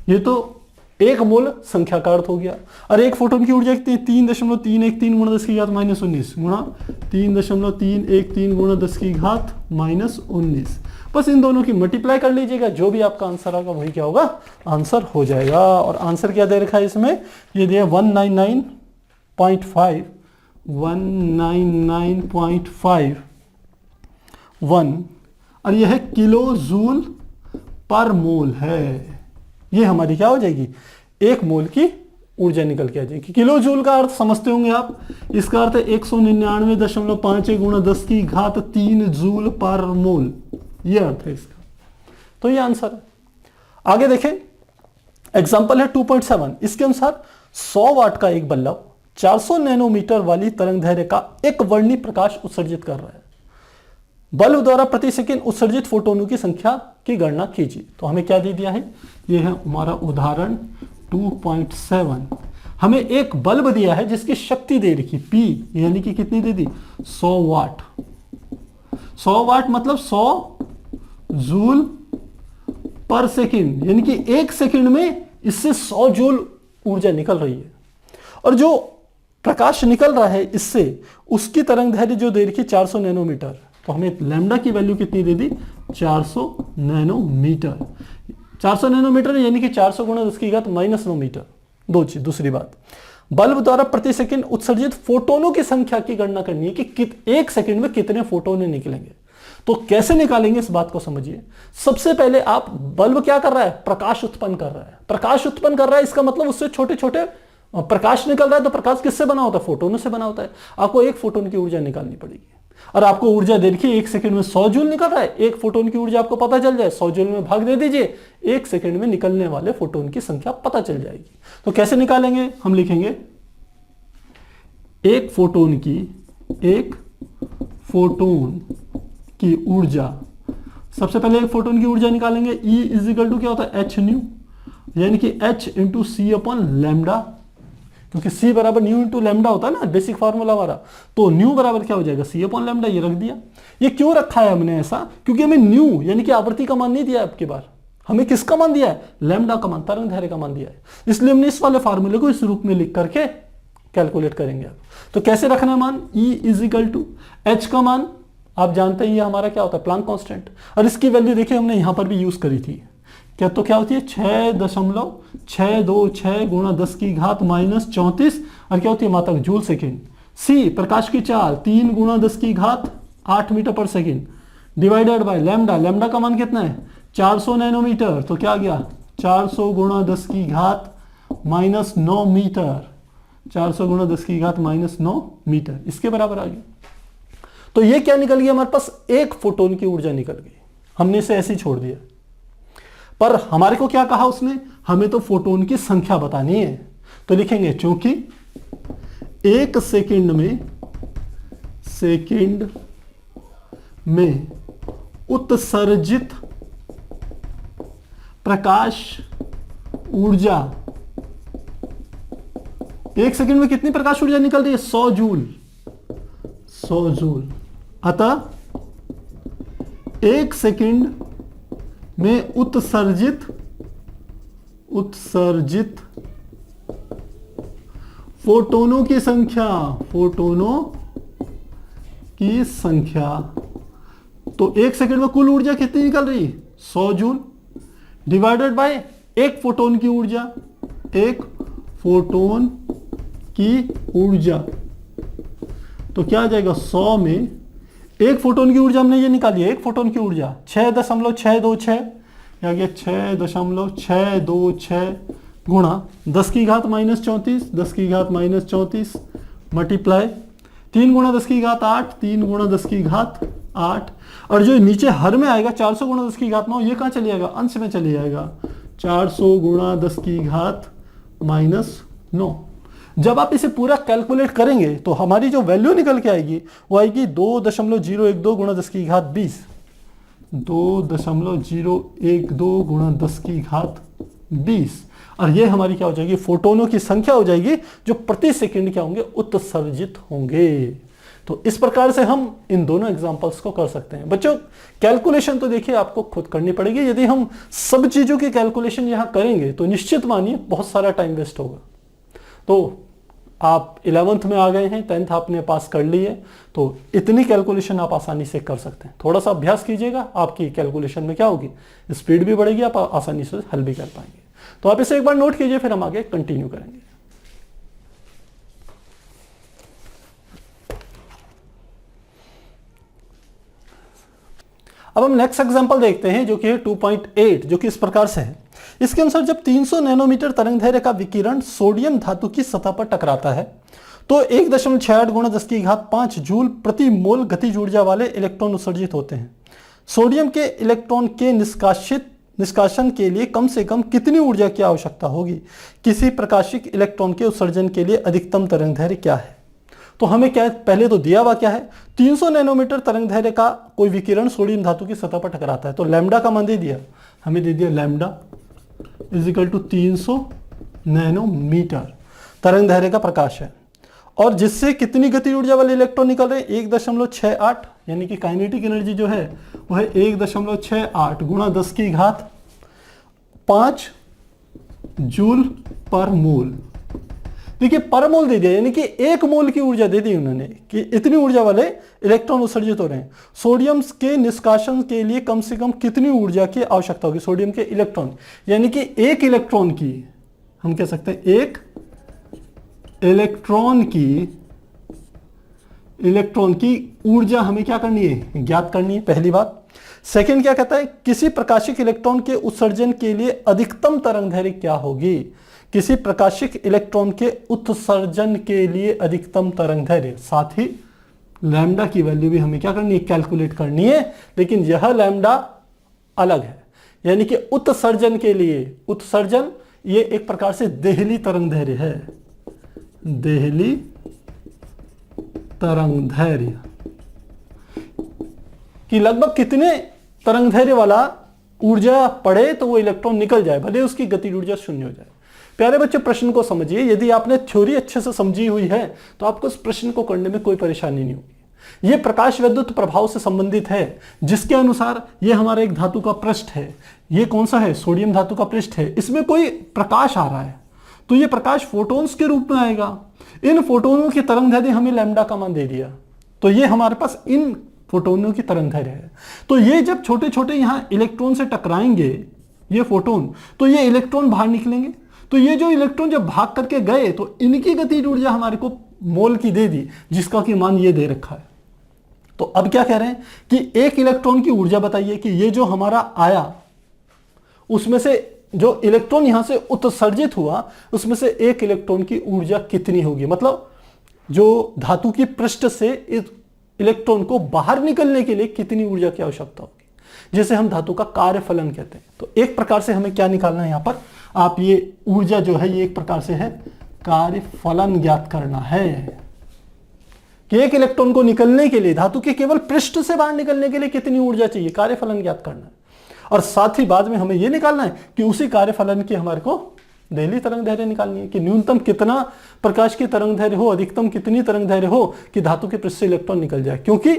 ये तो 1 मोल संख्या का अर्थ हो गया। और 1 फोटोन की ऊर्जा कितनी, 3.313 गुणा 10 की घात -19 गुणा 3.313 गुणा 10 की घात -19। बस इन दोनों की मल्टीप्लाई कर लीजिएगा, जो भी आपका आंसर आएगा वही क्या होगा आंसर हो जाएगा। और आंसर क्या दे रखा है इसमें, ये दिया 199.5 199.51 और यह है किलो जूल पर मोल है। ये हमारी क्या हो जाएगी 1 मोल की ऊर्जा निकल के आ जाएगी। किलो जूल का अर्थ समझते होंगे आप, इसका अर्थ है 199.51 गुणा 10 की घात 3 जूल पर मोल, ये अर्थ है इसका। तो ये आंसर है। आगे देखें एग्जांपल है 2.7। इसके अनुसार 100 वाट का एक बल्ब 400 नैनोमीटर वाली तरंगदैर्घ्य का एक वर्णी प्रकाश उत्सर्जित कर रहा है। बल्ब द्वारा प्रति सेकंड उत्सर्जित फोटोनों की संख्या की गणना कीजिए। तो हमें क्या दे दिया है, ये है हमारा उदाहरण 2.7। हमें एक बल्ब दिया है जिसकी शक्ति दे रखी P, यानी कि कितनी दे दी 100 वाट। 100 वाट मतलब 100 जूल पर सेकंड, यानी कि 1 सेकंड में इससे 100 जूल ऊर्जा निकल रही है। और जो प्रकाश निकल रहा है इससे, उसकी तरंगदैर्घ्य जो दे रखी 400 नैनोमीटर। तो हमें लैम्डा की वैल्यू कितनी दे दी 400 नैनोमीटर। 400 नैनोमीटर यानी कि 400 गुणा 10 की घात -9 मीटर। दूसरी बात, बल्ब द्वारा प्रति सेकंड उत्सर्जित फोटोनों की संख्या की गणना करनी है कि 1 सेकंड में कितने फोटोन निकलेंगे। तो कैसे निकालेंगे इस बात को समझिए। सबसे पहले आप बल्ब क्या कर रहा है, प्रकाश उत्पन्न कर रहा है। प्रकाश उत्पन्न कर रहा है इसका मतलब उससे छोटे छोटे प्रकाश निकल रहा है। तो प्रकाश किससे बना होता है, फोटोनों से बना होता है। आपको 1 फोटोन की ऊर्जा निकालनी पड़ेगी और आपको ऊर्जा देखिए 1 सेकंड में 100 जूल निकल रहा है। 1 फोटोन की ऊर्जा आपको पता चल जाए, 100 जूल में भाग दे दीजिए, 1 सेकंड में निकलने वाले फोटोन की संख्या पता चल जाएगी। तो कैसे निकालेंगे, हम लिखेंगे 1 फोटोन की ऊर्जा। सबसे पहले 1 फोटोन की ऊर्जा निकालेंगे। E = क्या होता है h न्यू, यानी कि h × c/λ, क्योंकि c बराबर न्यू इंटू लैम्डा होता है ना, बेसिक फार्मूला हमारा। तो न्यू बराबर क्या हो जाएगा c/λ, ये रख दिया। ये क्यों रखा है हमने ऐसा, क्योंकि हमें न्यू यानी कि आवृत्ति का मान नहीं दिया आपकी बार, हमें किसका मान दिया है, लैम्डा का मान, तरंगदैर्घ्य का मान दिया है। इसलिए हमने इस वाले फार्मूले को इस रूप में लिख करके कैलकुलेट करेंगे आप। तो कैसे रखना है मान, E = h का मान आप जानते हैं ये हमारा क्या होता है प्लांक कांस्टेंट, और इसकी वैल्यू देखिए हमने यहां पर भी यूज करी थी। क्या तो क्या होती है 6.626 गुणा 10 की घात -34 और क्या होती है मात्रक जूल सेकेंड। सी प्रकाश की चाल 3 गुणा 10 की घात 8 मीटर पर second divided by lambda, lambda का मान कितना है 400 नैनोमीटर, तो क्या गया 400 गुणा 10 की घात माइनस 9 मीटर, 400 गुणा 10 की घात माइनस 9 मीटर, इसके बराबर आ गया। तो ये क्या निकल गया हमारे पास, एक फोटोन की ऊर्जा निकल गई। हमने इसे ऐसे ही छोड़ दिया, पर हमारे को क्या कहा उसने, हमें तो फोटोन की संख्या बतानी है। तो लिखेंगे चूंकि एक सेकंड में उत्सर्जित प्रकाश ऊर्जा, एक सेकंड में कितनी प्रकाश ऊर्जा निकल रही है 100 जूल, 100 जूल। अतः एक सेकंड में उत्सर्जित फोटोनों की संख्या, तो एक सेकंड में कुल ऊर्जा कितनी निकल रही 100 जूल डिवाइडेड बाय एक फोटोन की ऊर्जा, एक फोटोन की ऊर्जा, तो क्या आ जाएगा 100 में एक फोटोन की ऊर्जा हमने ये निकाली है, एक फोटोन की ऊर्जा 6.626 या गया 6.626 गुणा 10 की घात माइनस 34, 10 की घात माइनस 34 मल्टीप्लाई 3 गुणा 10 की घात 8, 3 गुणा 10 की घात 8, और जो नीचे हर में आएगा 400 गुणा 10 की घात 9, ये कहां चले जाएगा अंश में चले जाएगा, 400 गुणा 10 की घात माइनस 9। जब आप इसे पूरा कैलकुलेट करेंगे तो हमारी जो वैल्यू निकल के आएगी वो आएगी 2.012 गुणा 10 की घात 20, 2.012 गुणा 10 की घात 20, और ये हमारी क्या हो जाएगी फोटोनों की संख्या हो जाएगी जो प्रति सेकंड क्या होंगे उत्सर्जित होंगे। तो इस प्रकार से हम इन दोनों एग्जांपल्स को कर सकते हैं। बच्चों कैलकुलेशन तो देखिए आपको खुद करनी पड़ेगी, यदि हम सब चीजों की कैलकुलेशन यहां करेंगे तो निश्चित मानिए बहुत सारा टाइम वेस्ट होगा। तो आप 11th में आ गए हैं, 10th आपने पास कर ली है, तो इतनी कैलकुलेशन आप आसानी से कर सकते हैं। थोड़ा सा अभ्यास कीजिएगा, आपकी कैलकुलेशन में क्या होगी स्पीड भी बढ़ेगी, आप आसानी से हल भी कर पाएंगे। तो आप इसे एक बार नोट कीजिए, फिर हम आगे कंटिन्यू करेंगे। अब हम नेक्स्ट एग्जांपल देखते हैं जो कि है 2.8, जो कि इस प्रकार से है। इसके अनुसार जब 300 नैनोमीटर तरंगदैर्घ्य का विकिरण सोडियम धातु की सतह पर टकराता है तो 1.68 गुणा 10 की घात 5 जूल प्रति मोल गतिज ऊर्जा वाले इलेक्ट्रॉन उत्सर्जित होते हैं। सोडियम के इलेक्ट्रॉन के निष्कासन के लिए कम से कम कितनी ऊर्जा की आवश्यकता होगी? किसी प्रकाशिक इलेक्ट्रॉन के उत्सर्जन के लिए अधिकतम तरंगदैर्घ्य क्या है? तो हमें क्या है, पहले तो दिया हुआ क्या है 300 नैनोमीटर तरंगदैर्घ्य का कोई विकिरण सोडियम धातु की सतह पर टकराता है, तो लैम्डा का मान दे दिया, हमें दे दिया lambda is equal to 300 nanometre तरंगदैर्घ्य का प्रकाश है, और जिससे कितनी गति ऊर्जा वाले इलेक्ट्रॉन निकल रहे हैं 1.68, यानी कि काइनेटिक एनर्जी जो है वो है 1.68 गुणा 10 की घात 5 जूल पर मोल। देखिए पर मोल दे दिया, यानी कि 1 मोल की ऊर्जा दे दी उन्होंने कि इतनी ऊर्जा वाले इलेक्ट्रॉन उत्सर्जित हो रहे हैं। सोडियम के निष्कासन के लिए कम से कम कितनी ऊर्जा की आवश्यकता होगी सोडियम के इलेक्ट्रॉन, यानी कि एक इलेक्ट्रॉन की, हम कह सकते हैं एक इलेक्ट्रॉन की ऊर्जा हमें क्या करनी है, ज्ञात करनी है, पहली बात। सेकंड क्या कहता है, किसी प्रकाशिक इलेक्ट्रॉन के उत्सर्जन के लिए अधिकतम तरंगदैर्घ्य क्या होगी? किसी प्रकाशिक इलेक्ट्रॉन के उत्सर्जन के लिए अधिकतम तरंगदैर्घ्य, साथ ही लैम्डा की वैल्यू भी हमें क्या करनी है, कैलकुलेट करनी है, लेकिन यह लैम्डा अलग है, यानी कि उत्सर्जन के लिए, उत्सर्जन ये एक प्रकार से देहली तरंगदैर्घ्य है, देहली तरंगदैर्घ्य कि लगभग कितने तरंगदैर्घ्य वाला ऊर्जा पड़े तो वो इलेक्ट्रॉन निकल जाए, भले उसकी गतिज ऊर्जा शून्य हो जाए। प्यारे बच्चे प्रश्न को समझिए, यदि आपने थ्योरी अच्छे से समझी हुई है तो आपको इस प्रश्न को करने में कोई परेशानी नहीं होगी। यह प्रकाश विद्युत प्रभाव से संबंधित है, जिसके अनुसार यह हमारा एक धातु का पृष्ठ है, यह कौन सा है, सोडियम धातु का पृष्ठ है, इसमें कोई प्रकाश आ रहा है तो यह प्रकाश फोटोन्स के रूप में आएगा। इन फोटोनों की तरंगदैर्घ्य हमें लैम्डा का मान दे दिया, तो ये हमारे पास इन फोटोनों की तरंगदैर्घ्य है। तो ये जब छोटे छोटे यहां इलेक्ट्रॉन से टकराएंगे ये फोटोन, तो ये इलेक्ट्रॉन बाहर निकलेंगे, तो ये जो इलेक्ट्रॉन जब भाग करके गए तो इनकी गतिज ऊर्जा हमारे को मोल की दे दी, जिसका कि मान ये दे रखा है। तो अब क्या कह रहे हैं कि एक इलेक्ट्रॉन की ऊर्जा बताइए कि ये जो हमारा आया उसमें से जो इलेक्ट्रॉन यहां से उत्सर्जित हुआ उसमें से एक इलेक्ट्रॉन की ऊर्जा कितनी होगी, मतलब जो धातु की पृष्ठ से इस इलेक्ट्रॉन को बाहर निकलने के लिए कितनी ऊर्जा की आवश्यकता होगी, जिसे हम धातु का कार्यफलन कहते हैं। तो एक प्रकार से हमें क्या निकालना है, यहां पर आप ये ऊर्जा जो है ये एक प्रकार से है कार्यफलन ज्ञात करना है कि एक इलेक्ट्रॉन को निकलने के लिए, धातु के केवल पृष्ठ से बाहर निकलने के लिए कितनी ऊर्जा चाहिए, कार्यफलन ज्ञात करना है। और साथ ही बाद में हमें यह निकालना है कि उसी कार्यफलन की हमारे को देहली तरंग दैर्घ्य निकालनी है कि न्यूनतम कितना प्रकाश की तरंग दैर्घ्य हो, अधिकतम कितनी तरंग दैर्घ्य हो कि धातु के पृष्ठ से इलेक्ट्रॉन निकल जाए। क्योंकि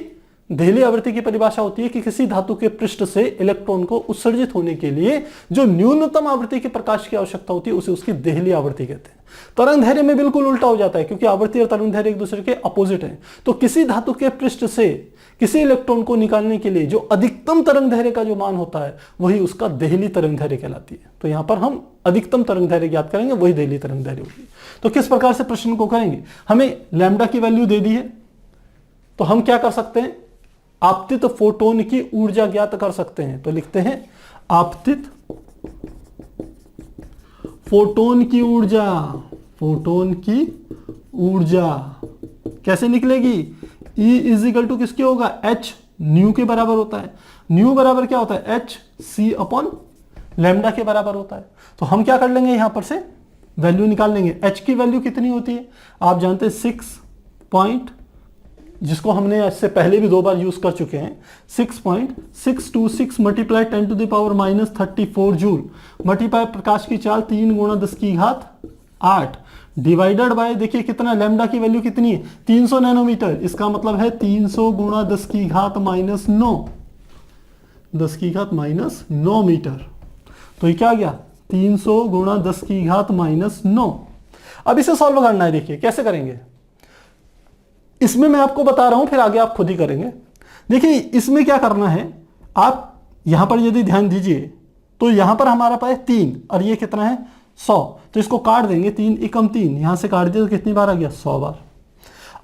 देहली आवृत्ति की परिभाषा होती है कि किसी धातु के पृष्ठ से इलेक्ट्रॉन को उत्सर्जित होने के लिए जो न्यूनतम आवृत्ति के प्रकाश की आवश्यकता होती है उसे उसकी देहली आवृत्ति कहते हैं। तरंग दैर्घ्य में बिल्कुल उल्टा हो जाता है, क्योंकि आवृत्ति और तरंग दैर्घ्य एक दूसरे के अपोजिट हैं। तो किसी धातु के पृष्ठ से किसी इलेक्ट्रॉन को निकालने के लिए जो अधिकतम तरंग दैर्घ्य का जो मान होता है वही उसका देहली तरंग दैर्घ्य कहलाती है। तो यहां पर हम अधिकतम तरंग दैर्घ्य ज्ञात करेंगे, वही देहली तरंग दैर्घ्य होगी। तो किस प्रकार से प्रश्न को करेंगे, हमें लैम्डा की वैल्यू दे दी है, तो हम क्या कर सकते हैं, आपतित फोटोन की ऊर्जा ज्ञात कर सकते हैं। तो लिखते हैं आपतित फोटोन की ऊर्जा, फोटोन की ऊर्जा कैसे निकलेगी, E इज इक्वल टू किसके होगा, H न्यू के बराबर होता है। न्यू बराबर क्या होता है, H C अपॉन लैम्डा के बराबर होता है। तो हम क्या कर लेंगे, यहां पर से वैल्यू निकाल लेंगे। H की वैल्यू कितनी होती है, आप जानते हैं 6 पॉइंट, जिसको हमने इससे पहले भी 2 बार यूज कर चुके हैं, 6.626 multiply 10 to the power -34 joule multiply प्रकाश की चाल 3 गुणा 10 की घात 8 डिवाइडेड बाय, देखिए कितना, लैम्डा की वैल्यू कितनी है 300 नैनोमीटर। इसका मतलब है 300 गुणा 10 की घात -9, 10 की घात -9 मीटर। तो ये क्या आ गया, 300 गुणा 10 की घात -9। अब इसे सॉल्व करना है, देखिए कैसे करेंगे, इसमें मैं आपको बता रहा हूं, फिर आगे आप खुद ही करेंगे। देखिए इसमें क्या करना है, आप यहां पर यदि ध्यान दीजिए तो यहां पर हमारा पास 3 और ये कितना है 100, तो इसको काट देंगे, 3 एकम 3, यहां से काट दिया तो कितनी बार आ गया, 100 बार।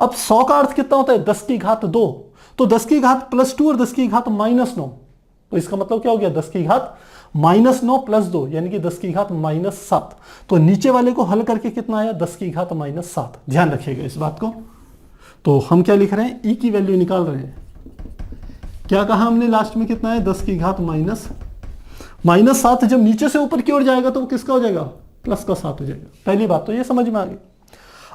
अब 100 का अर्थ कितना होता है, 10 की घात 2, तो 10 की घात +2 और 10 की घात -9, तो इसका मतलब क्या हो गया, 10 की घात -9 + 2 यानी कि 10 की घात -7। तो नीचे वाले को हल करके कितना आया, 10 की घात -7। ध्यान रखिएगा इस बात को। तो हम क्या लिख रहे हैं, ई की वैल्यू निकाल रहे हैं। क्या कहा हमने लास्ट में, कितना है, 10 की घात -7। जब नीचे से ऊपर की ओर जाएगा तो वो किसका हो जाएगा, +7 हो जाएगा। पहली बात तो ये समझ में आ गई।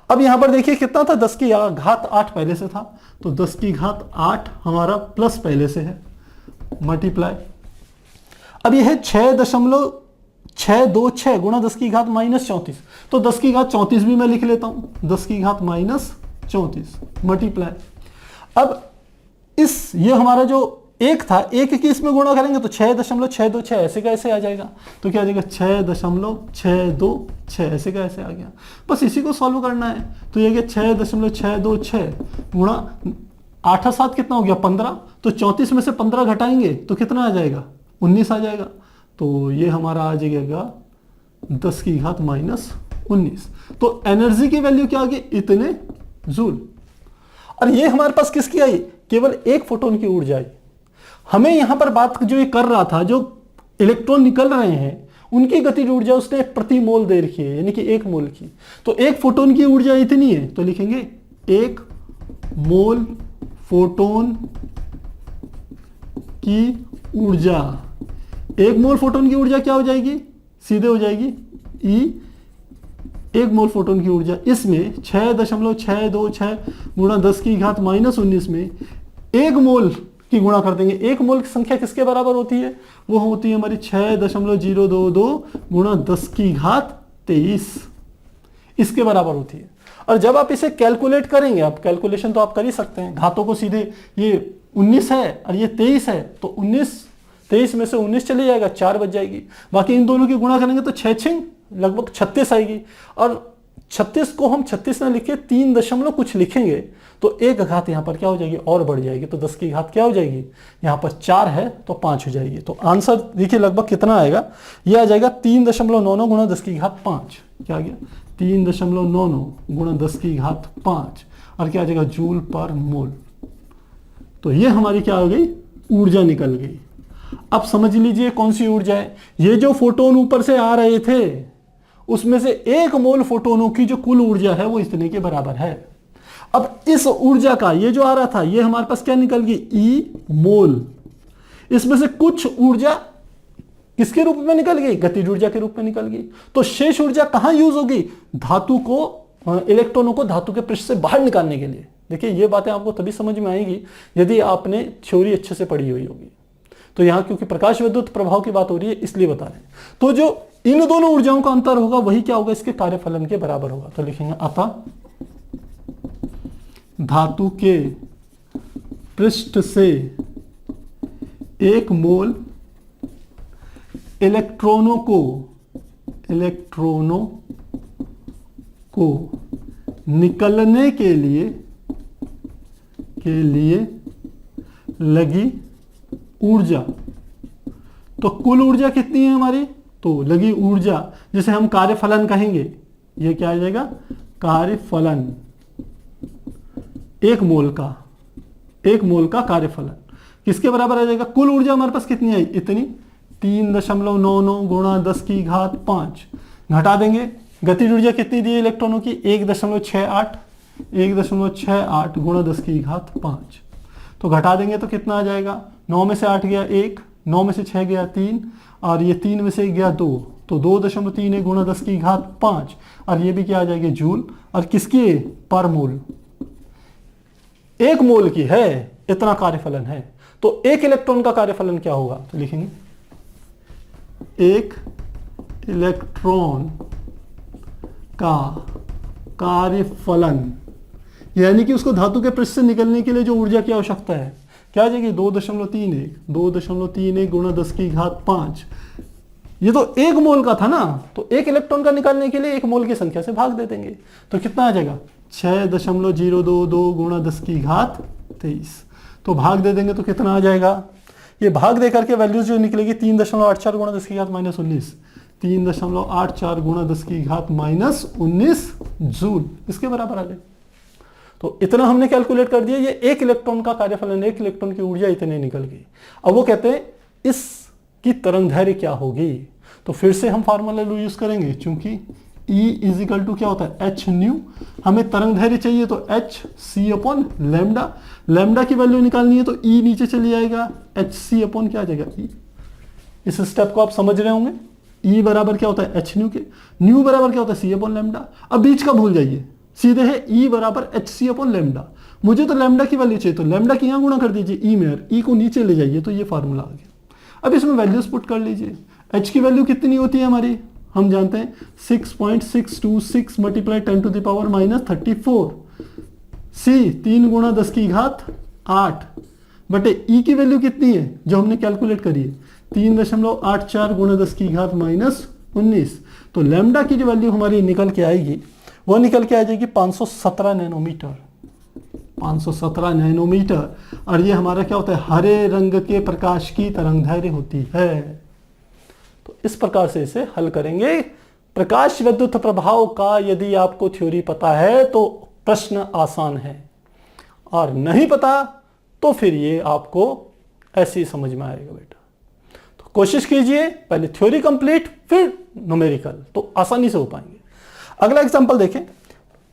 अब यहां पर देखिए कितना था, 10 की घात 8 पहले से था, तो 10 की घात 8 हमारा प्लस पहले से है, मल्टीप्लाई, अब यह है 6.626 गुणा 10 की घात -34, तो 10 की घात 34 भी मैं लिख लेता हूं, 10 की घात -34 मल्टीप्लाई। अब ये हमारा जो एक था, एक की इसमें गुणा करेंगे तो 6.626 ऐसे का ऐसे आ जाएगा। तो क्या आ जाएगा, 6.626 ऐसे का ऐसे आ गया। बस इसी को सॉल्व करना है। तो ये 6.626 गुणा 8 7 कितना हो गया, 15। तो 34 में से 15 घटाएंगे तो कितना आ जाएगा, 19 आ जाएगा। तो ये हमारा आ जाएगा 10 की घात -19। तो एनर्जी की वैल्यू क्या आ गई, इतने जूल। और ये हमारे पास किसकी आई, केवल एक फोटोन की ऊर्जा आई। हमें यहां पर बात जो ये कर रहा था, जो इलेक्ट्रॉन निकल रहे हैं उनकी गतिज ऊर्जा उसने प्रति मोल दे रखी है, यानी कि 1 मोल की। तो एक फोटोन की ऊर्जा इतनी है, तो लिखेंगे 1 मोल फोटोन की ऊर्जा। 1 मोल फोटोन की ऊर्जा क्या हो जाएगी, सीधे हो जाएगी E 1 मोल फोटोन की ऊर्जा। इसमें 6.626 गुणा 10 की घात -19 में 1 मोल की गुणा कर देंगे। 1 मोल की संख्या किसके बराबर होती है, वो होती है हमारी 6.022 गुणा 10 की घात 23, इसके बराबर होती है। और जब आप इसे कैलकुलेट करेंगे, आप कैलकुलेशन तो आप कर ही सकते हैं, घातों को सीधे, ये 19 है और ये 23 है, तो 23 में से 19 चले जाएगा, 4 बच जाएगी। बाकी इन दोनों की गुणा करेंगे तो 6 लगभग 36 आएगी। और 36 को हम 36 ना लिखे 3 दशमलव कुछ लिखेंगे तो 1 घात यहां पर क्या हो जाएगी, और बढ़ जाएगी। तो 10 की घात क्या हो जाएगी, यहां पर 4 है तो 5 हो जाएगी। तो आंसर देखिए लगभग कितना आएगा, यह आ जाएगा 3.99 गुणा 10 की घात 5, क्या आ गया 3.99 गुणा 10⁵5 और क्या आ जाएगा जूल पर मोल। तो ये हमारी क्या हो गई ऊर्जा निकल गई। अब समझ लीजिए कौन सी ऊर्जा है। ये जो फोटोन ऊपर से आ रहे थे उसमें से 1 मोल फोटोनों की जो कुल ऊर्जा है वो इतने के बराबर है। अब इस ऊर्जा का ये जो आ रहा था ये हमारे पास क्या निकल गई ई मोल। इसमें से कुछ ऊर्जा किसके रूप में निकल गई गतिज ऊर्जा के रूप में निकल गई। तो शेष ऊर्जा कहां यूज होगी धातु को इलेक्ट्रॉनों को धातु के पृष्ठ से बाहर निकालने के लिए। देखिए ये बातें आपको तभी समझ में आएगी यदि आपने थ्योरी अच्छे से पढ़ी हुई होगी। तो यहां क्योंकि प्रकाश विद्युत प्रभाव की बात हो रही है इसलिए बता रहे हैं। तो जो इन दोनों ऊर्जाओं का अंतर होगा वही क्या होगा इसके कार्यफलन के बराबर होगा। तो लिखेंगे अतः धातु के पृष्ठ से 1 मोल इलेक्ट्रॉनों को निकलने के लिए लगी ऊर्जा। तो कुल ऊर्जा कितनी है हमारी तो लगी ऊर्जा जिसे हम कार्यफलन कहेंगे। ये क्या आ जाएगा कार्यफलन 1 मोल का कार्यफलन किसके बराबर आ जाएगा। कुल ऊर्जा हमारे पास कितनी आई इतनी 3.99 गुणा 10⁵5 घटा देंगे। गतिज ऊर्जा कितनी दी है इलेक्ट्रॉनों की 1.68 गुणा 10⁵5। तो घटा देंगे तो कितना आ जाएगा 9 में से 8 गया 1, 9 में से 6 गया 3 और ये 3 में से गया 2 तो 2.31 गुणा 10⁵5 और ये भी क्या आ जाएगा जूल और किसकी पर मोल 1 मोल की है इतना कार्यफलन है। तो 1 इलेक्ट्रॉन का कार्यफलन क्या होगा तो लिखेंगे 1 इलेक्ट्रॉन का कार्यफलन यानी कि उसको धातु के पृष्ठ से निकलने के लिए जो ऊर्जा की आवश्यकता है क्या आ जाएगी 2.31 गुणा 10⁵5। ये तो 1 मोल का था ना तो 1 इलेक्ट्रॉन का निकालने के लिए 1 मोल की संख्या से भाग दे देंगे तो कितना आ जाएगा 6.022 गुणा 10⁵23। तो भाग दे देंगे तो कितना आ जाएगा ये भाग दे करके वैल्यूज जो निकलेगी 3.84 गुणा 10⁻⁻19 3.84 गुणा 10⁻⁻19 जूल इसके बराबर आ जाए। तो इतना हमने कैलकुलेट कर दिया। ये 1 इलेक्ट्रॉन का कार्यफलन 1 इलेक्ट्रॉन की ऊर्जा इतने निकल गई। अब वो कहते हैं इसकी तरंगदैर्घ्य क्या होगी। तो फिर से हम फार्मूला यूज करेंगे चूंकि E इजिकल टू क्या होता है एच न्यू। हमें तरंगदैर्घ्य चाहिए तो H C upon lambda. Lambda की वैल्यू निकालनी है तो E नीचे चली जाएगा एच सी अपॉन क्या आ जाएगा E। इस स्टेप को आप समझ रहे होंगे। E बराबर क्या होता है एच न्यू के न्यू बराबर क्या होता है सी अपॉन लैम्डा। अब बीच का भूल जाइए सीधे है E बराबर एच सी अपॉन लैम्डा। मुझे तो लैम्डा की वैल्यू चाहिए तो लैम्डा की यहां गुणा कर दीजिए E में E को नीचे ले जाइए तो ये फार्मूला आ गया। अब इसमें वैल्यूज पुट कर लीजिए। H की वैल्यू कितनी होती है हमारी हम जानते हैं 6.626 मल्टीप्लाई 10⁻⁻34। C 3 गुणा 10⁸8 बटे E की वैल्यू कितनी है जो हमने कैलकुलेट करी है 3.84 गुणा 10⁻⁻19। तो लैम्डा की जो वैल्यू हमारी निकल के आएगी वो निकल के आ जाएगी 517 नैनोमीटर 517 नैनोमीटर। और ये हमारा क्या होता है हरे रंग के प्रकाश की तरंगदैर्घ्य होती है। तो इस प्रकार से इसे हल करेंगे। प्रकाश विद्युत प्रभाव का यदि आपको थ्योरी पता है तो प्रश्न आसान है और नहीं पता तो फिर ये आपको ऐसे ही समझ में आएगा बेटा। तो कोशिश कीजिए पहले थ्योरी कंप्लीट फिर न्यूमेरिकल तो आसानी से हो पाएंगे। अगला एग्जांपल देखें।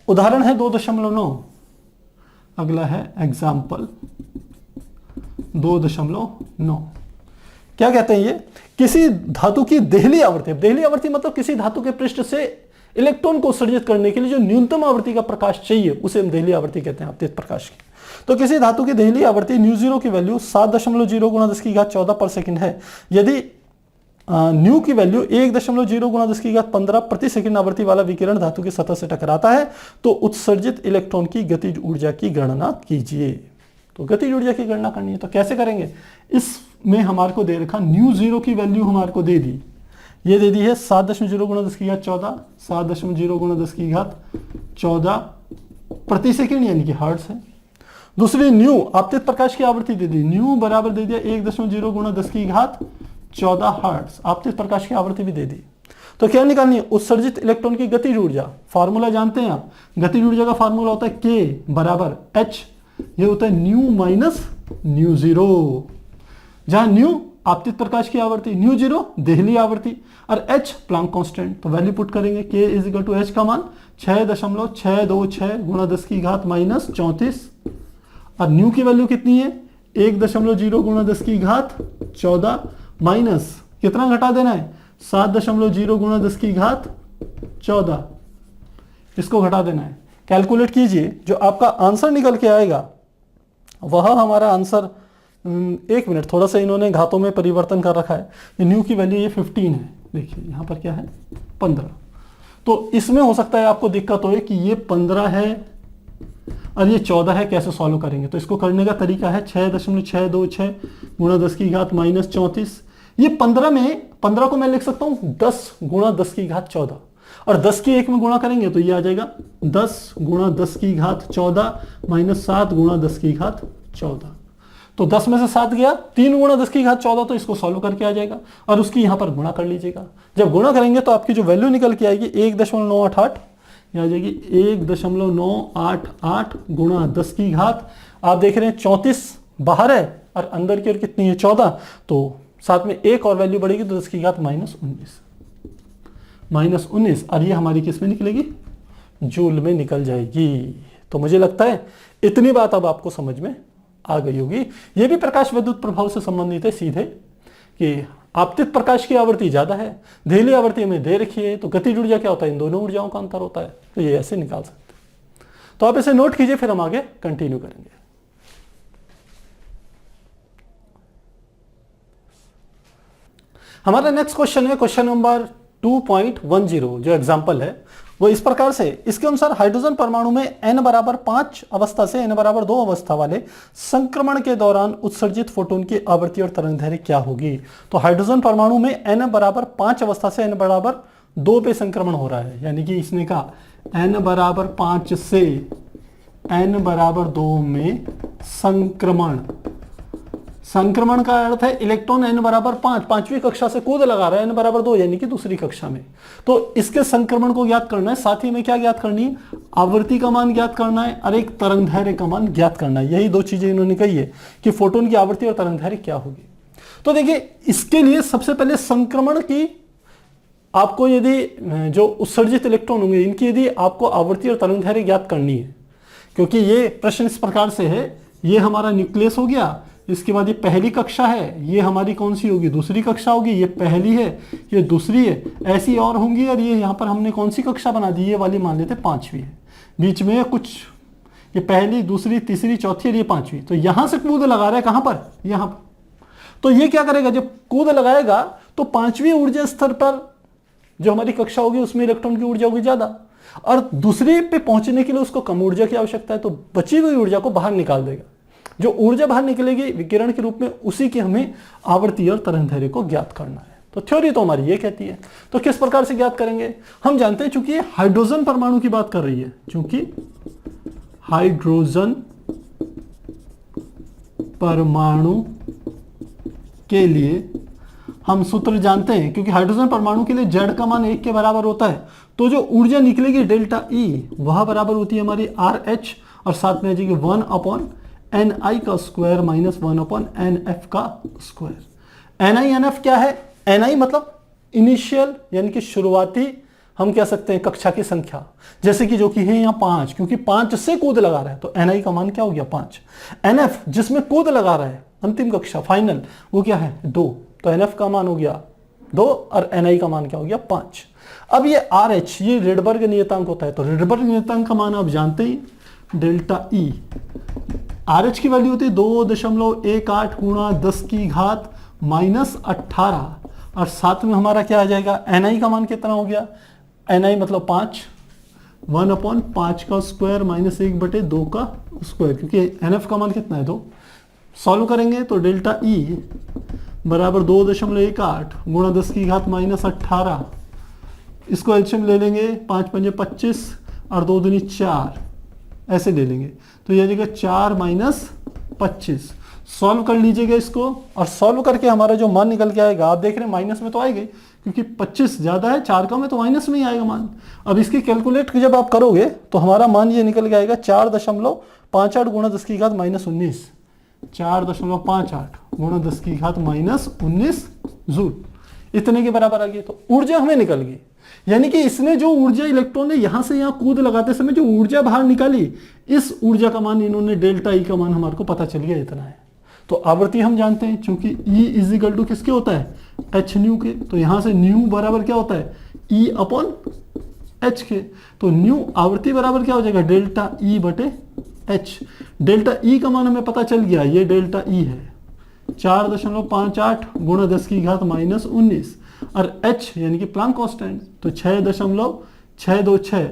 उदाहरण है 2.9। अगला है एग्जांपल 2.9। क्या कहते हैं ये किसी धातु की देहली आवृत्ति। देहली आवृत्ति मतलब किसी धातु के पृष्ठ से इलेक्ट्रॉन को उत्सर्जित करने के लिए जो न्यूनतम आवृत्ति का प्रकाश चाहिए उसे हम देहली आवृत्ति कहते हैं आपतित प्रकाश की। तो किसी धातु की देहली आवृत्ति न्यू जीरो की वैल्यू 7.0 गुणा 10⁻14 पर सेकंड है। यदि न्यू की वैल्यू 1.0 गुणा 10⁻15 प्रति सेकंड आवृत्ति वाला विकिरण धातु की सतह से टकराता है तो उत्सर्जित इलेक्ट्रॉन की गतिज ऊर्जा की गणना कीजिए। तो गतिज ऊर्जा की गणना करनी है तो कैसे करेंगे। इसमें हमारे को दे रखा न्यू जीरो की वैल्यू हमारे को दे दी। ये दे दी है 7.0 गुणा 10⁻14 7.0 गुणा 10⁻14 प्रति सेकंड यानी कि हर्ट्ज है। दूसरी न्यू आपतित प्रकाश की आवृत्ति दे दी। न्यू बराबर दे दिया 1.0 गुणा 10⁻14 हर्ट्ज आपतित प्रकाश की आवृत्ति भी दे दी। तो क्या निकालनी है, उत्सर्जित इलेक्ट्रॉन की गतिज ऊर्जा। फार्मूला जानते हैं आप, गतिज ऊर्जा का फार्मूला होता है K बराबर H, ये होता है न्यू माइनस न्यू जीरो, जहां न्यू आपतित प्रकाश की आवृत्ति, न्यू जीरो देहली आवृत्ति और H प्लांक कांस्टेंट। तो वैल्यू पुट करेंगे K is equal to H का मान 6.626 गुणा 10 की घात माइनस 34 और न्यू की वैल्यू कितनी है 1.0 गुणा 10 की घात 14 माइनस कितना घटा देना है 7.0 गुणा 10 की घात 14, इसको घटा देना है। कैलकुलेट कीजिए, जो आपका आंसर निकल के आएगा वह हमारा आंसर, एक मिनट, थोड़ा सा इन्होंने घातों में परिवर्तन कर रखा है। ये न्यू की वैल्यू ये 15 है, देखिए यहाँ पर क्या है 15। तो इसमें हो सकता है आपको दिक्कत हो कि ये 15 है और ये 14 है, कैसे सॉल्व करेंगे। तो इसको करने का तरीका है 6.626 गुणा 10 की घात माइनस 34। ये 15 को मैं लिख सकता हूँ 10 गुणा 10 की घात 14 और 10 की 1 में गुणा करेंगे तो ये आ जाएगा 10 गुणा 10 की घात 14 माइनस 7 गुणा 10 की घात 14। तो 10 में से 7 गया, 3 गुणा 10 की घात 14, तो इसको सॉल्व करके आ जाएगा और उसकी यहां पर गुणा कर लीजिएगा। जब गुणा करेंगे तो आपकी जो वैल्यू निकल के आएगी 1.988, यह आ जाएगी 1.988 गुणा 10 की घात, आप देख रहे हैं 34 बाहर है और अंदर की ओर कितनी है 14, तो साथ में एक और वैल्यू बढ़ेगी तो 10 की घात -19 और ये हमारी किस में निकलेगी, जूल में निकल जाएगी। तो मुझे लगता है इतनी बात अब आपको समझ में आ गई होगी। ये भी प्रकाश विद्युत प्रभाव से संबंधित है सीधे, कि आपतित प्रकाश की आवृत्ति ज्यादा है, देहली आवृत्ति हमें दे रखी है, तो गतिज ऊर्जा क्या होता है, इन दोनों ऊर्जाओं का अंतर होता है। तो ये ऐसे निकाल सकते हैं। तो आप इसे नोट कीजिए, फिर हम आगे कंटिन्यू करेंगे। हमारा नेक्स्ट क्वेश्चन है क्वेश्चन नंबर 2.10, जो एग्जाम्पल है वो इस प्रकार से। इसके अनुसार हाइड्रोजन परमाणु में n बराबर 5 अवस्था से n बराबर 2 अवस्था वाले संक्रमण के दौरान उत्सर्जित फोटोन की आवृत्ति और तरंगदैर्घ्य क्या होगी। तो हाइड्रोजन परमाणु में n बराबर 5 अवस्था से n बराबर 2 पे संक्रमण हो रहा है, यानी कि इसने कहा n बराबर 5 से n बराबर 2 में संक्रमण। संक्रमण का अर्थ है इलेक्ट्रॉन n बराबर 5 पांचवी कक्षा से कूद लगा रहा है, n बराबर 2 यानी कि दूसरी कक्षा में। तो इसके संक्रमण को ज्ञात करना है, साथ ही में क्या ज्ञात करनी है, आवृत्ति का मान ज्ञात करना है और एक तरंगदैर्घ्य का मान ज्ञात करना है। यही दो चीजें इन्होंने कही है कि फोटोन की आवृत्ति और तरंगदैर्घ्य क्या होगी। तो देखिए, इसके लिए सबसे पहले संक्रमण की आपको यदि जो उत्सर्जित इलेक्ट्रॉन होंगे इनकी यदि आपको आवृत्ति और तरंगदैर्घ्य ज्ञात करनी है, क्योंकि ये प्रश्न इस प्रकार से है, ये हमारा न्यूक्लियस हो गया, इसके बाद ये पहली कक्षा है, ये हमारी कौन सी होगी, दूसरी कक्षा होगी, ये पहली है, ये दूसरी है, ऐसी और होंगी। और ये यहाँ पर हमने कौन सी कक्षा बना दी, ये वाली मान लेते पांचवी है, बीच में कुछ ये पहली दूसरी तीसरी चौथी और ये पांचवी। तो यहां से कूद लगा रहा है, कहां पर, यहां पर। तो ये क्या करेगा, जब कूद लगाएगा तो पांचवी ऊर्जा स्तर पर जो हमारी कक्षा होगी उसमें इलेक्ट्रॉन की ऊर्जा होगी ज्यादा, और दूसरे पे पहुंचने के लिए उसको कम ऊर्जा की आवश्यकता है, तो बची हुई ऊर्जा को बाहर निकाल देगा। जो ऊर्जा बाहर निकलेगी विकिरण के रूप में, उसी की हमें आवृत्ति और तरंगदैर्घ्य को ज्ञात करना है। तो थ्योरी तो हमारी ये कहती है। तो किस प्रकार से ज्ञात करेंगे, हम जानते हैं चूंकि ये हाइड्रोजन परमाणु की बात कर रही है, चूंकि हाइड्रोजन परमाणु के लिए हम सूत्र जानते हैं, क्योंकि हाइड्रोजन परमाणु के लिए Z का मान 1 के बराबर होता है, तो जो ऊर्जा निकलेगी डेल्टा E वह बराबर होती है हमारी RH, और साथ में आ जाएगी 1/ni का स्क्वायर माइनस 1/nf का स्क्वायर। ni nf क्या है, ni मतलब इनिशियल यानी कि शुरुआती, हम कह सकते हैं कक्षा की संख्या, जैसे कि जो कि है यहाँ 5, क्योंकि 5 से कूद लगा रहा है तो ni का मान क्या हो गया 5। nf जिसमें कूद लगा रहा है अंतिम कक्षा फाइनल, वो क्या है 2, तो nf का मान हो गया 2 और ni का मान क्या हो गया 5। अब ये RH ये रिडबर्ग नियतांक होता है, तो रिडबर्ग नियतांक का मान आप जानते ही, डेल्टा E RH की वैल्यू होती है 2.18 गुणा 10 की घात माइनस 18, और साथ में हमारा क्या आ जाएगा, ni का मान कितना हो गया, ni मतलब 5, 1/5 का स्क्वायर माइनस 1/2 का स्क्वायर, क्योंकि nf का मान कितना है 2। सॉल्व करेंगे तो डेल्टा E बराबर 2.18 गुणा 10 की घात माइनस 18, इसको एलसीएम ले लेंगे, 5 पंजे 25 और 2 दूनी 4, ऐसे ले लेंगे, तो यह जाएगा 4 माइनस 25। सॉल्व कर लीजिएगा इसको, और सॉल्व करके हमारा जो मान निकल के आएगा, आप देख रहे हैं माइनस में तो आएगा, क्योंकि 25 ज्यादा है, 4 कम है, तो माइनस में ही आएगा मान। अब इसकी कैलकुलेट जब आप करोगे तो हमारा मान ये निकल के आएगा 4.58 गुणा 10 की घात माइनस 19, 4.58 गुणा 10 की घात माइनस 19 जूल, इतने के बराबर आ गई। तो ऊर्जा हमें निकल गई, यानी कि इसने जो ऊर्जा इलेक्ट्रॉन ने यहां से यहां कूद लगाते समय जो ऊर्जा बाहर निकाली, इस ऊर्जा का मान इन्होंने डेल्टा ई का मान हमारे को पता चल गया इतना है। तो आवृत्ति हम जानते हैं, चूंकि E इज इक्वल टू किसके होता है, एच न्यू के, तो यहां से न्यू बराबर क्या होता है, E अपॉन एच के, तो न्यू आवृत्ति बराबर क्या हो जाएगा, डेल्टा E बटे एच। डेल्टा E का मान हमें पता चल गया, ये डेल्टा E है 4.58 गुणा 10 की घात माइनस 19, और H यानी कि प्लांक कांस्टेंट, तो 6.626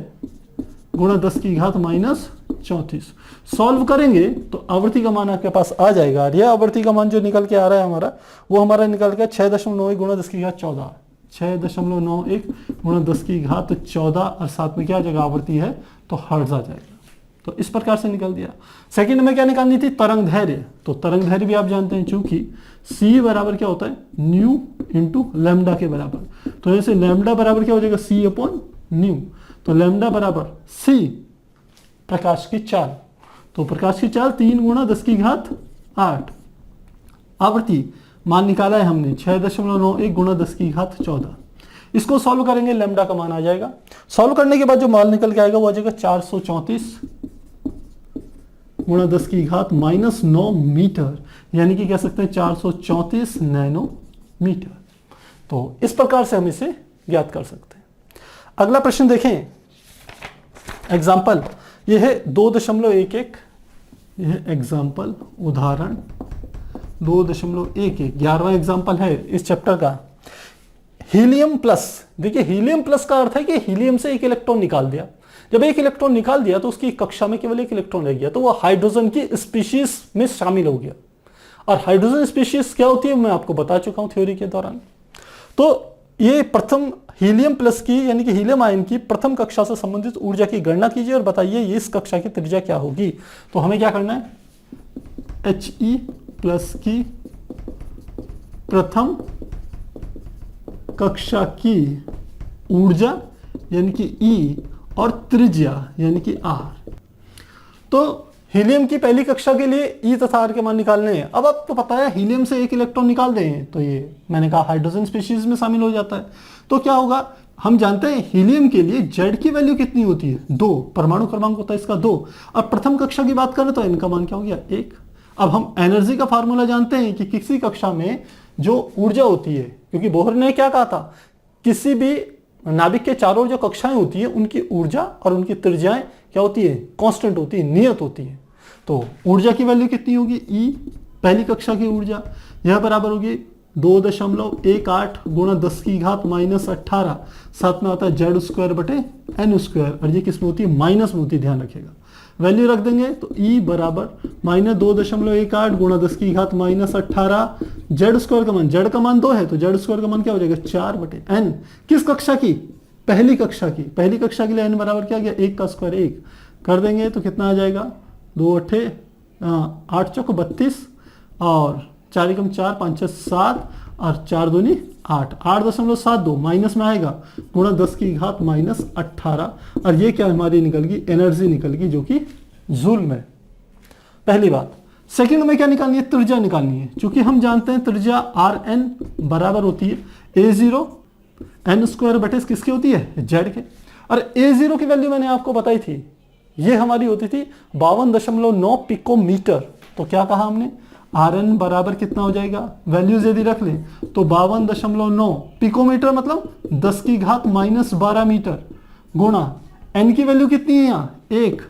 गुणा 10 की घात माइनस 34। सॉल्व करेंगे तो आवृत्ति का मान आपके पास आ जाएगा, और यह आवृत्ति का मान जो निकल के आ रहा है हमारा, वो हमारा निकल गया 6.91 गुणा 10 की घात 14, 6.91 गुणा 10 की घात 14, और साथ में क्या आ जाएगा, आवृत्ति है तो हर्ट्ज आ जाएगा। तो इस प्रकार से निकल दिया। सेकंड में क्या निकालनी थी, तरंग धैर्य। तो तरंग धैर्य भी आप जानते हैं, चूंकि C बराबर क्या होता है, न्यू इंटू लैम्डा के बराबर, तो ऐसे लैम्डा बराबर क्या हो जाएगा, C अपॉन न्यू, तो लैम्डा बराबर C प्रकाश की चाल, तो प्रकाश की चाल 3 गुणा 10 की घात 8, आवृत्ति मान निकाला है हमने 6.91 गुणा 10 की घात 14। इसको सॉल्व करेंगे, लैम्डा का मान आ जाएगा। सॉल्व करने के बाद जो मान निकल के आएगा वो आ जाएगा 434 गुणा 10 की घात माइनस 9 मीटर, यानी कि कह सकते हैं 434 नैनोमीटर। तो इस प्रकार से हम इसे ज्ञात कर सकते हैं। अगला प्रश्न देखें, एग्जाम्पल ये है 2.11, यह एग्जाम्पल उदाहरण 2.11, 11वां एग्जाम्पल है इस चैप्टर का। हीलियम प्लस, देखिए हीलियम प्लस का अर्थ है कि हीलियम से एक इलेक्ट्रॉन निकाल दिया। जब एक इलेक्ट्रॉन निकाल दिया तो उसकी कक्षा में केवल एक इलेक्ट्रॉन रह गया, तो वो हाइड्रोजन की स्पीशीज में शामिल हो गया। और हाइड्रोजन स्पीशीज क्या होती है मैं आपको बता चुका हूं थ्योरी के दौरान। तो ये प्रथम हीलियम प्लस की यानी कि हीलियम आयन की प्रथम कक्षा से संबंधित ऊर्जा की गणना कीजिए और बताइए इस कक्षा की त्रिज्या क्या होगी। तो हमें क्या करना है, He प्लस की प्रथम कक्षा की ऊर्जा यानी कि E और त्रिज्या यानी कि R। तो हीलियम की पहली कक्षा के लिए E तथा R के मान निकालने हैं। अब आपको पता है हीलियम से एक इलेक्ट्रॉन निकाल दें तो ये मैंने कहा हाइड्रोजन स्पीशीज में शामिल हो जाता है। तो क्या होगा, हम जानते हैं हीलियम के लिए Z की वैल्यू कितनी होती है, 2, परमाणु क्रमांक होता है इसका 2। अब प्रथम कक्षा की बात करें तो इनका मान क्या हो गया, 1। अब हम एनर्जी का फार्मूला जानते हैं कि किसी कक्षा में जो ऊर्जा होती है, क्योंकि बोहर ने क्या कहा था, किसी भी नाभिक के चारों जो कक्षाएं होती है उनकी ऊर्जा और उनकी त्रिज्याएं क्या होती है, कांस्टेंट होती है, नियत होती है। तो ऊर्जा की वैल्यू कितनी होगी, E पहली कक्षा की ऊर्जा, यह बराबर होगी 2.18 गुणा 10 की घात माइनस 18, साथ में आता है Z² बटे N², और ये किस में होती है, माइनस में होती है, ध्यान रखिएगा। वैल्यू रख देंगे तो E बराबर माइनस 2.18 गुणा 10 की घात माइनस 18, Z² का मान, Z का मान 2 है तो Z² का मान क्या हो जाएगा, 4 बटे N। किस कक्षा की, पहली कक्षा की। पहली कक्षा के लिए N बराबर क्या गया, 1 का स्क्वायर 1 कर देंगे तो कितना आ जाएगा, 2 8 8 चौक 32 और 4 एकम 4 5 6 7 और 4 दूनी 8, 8.72 माइनस में आएगा गुणा 10 की घात माइनस 18, और ये क्या हमारी निकल गई, एनर्जी निकल गई जो कि जूल में। पहली बात। सेकंड में क्या निकालनी है, त्रिज्या निकालनी है। चूंकि हम जानते हैं त्रिज्या Rn बराबर होती है A0 N² बटे किसकी होती है, Z के। और A0 की वैल्यू मैंने आपको बताई थी, ये हमारी होती थी 52.9 पिकोमीटर। तो क्या कहा हमने, Rn बराबर कितना हो जाएगा, वैल्यूज यदि रख लें तो 52.9 पिकोमीटर मतलब 10 की घात माइनस 12 मीटर, गुणा n की वैल्यू कितनी है यहाँ 1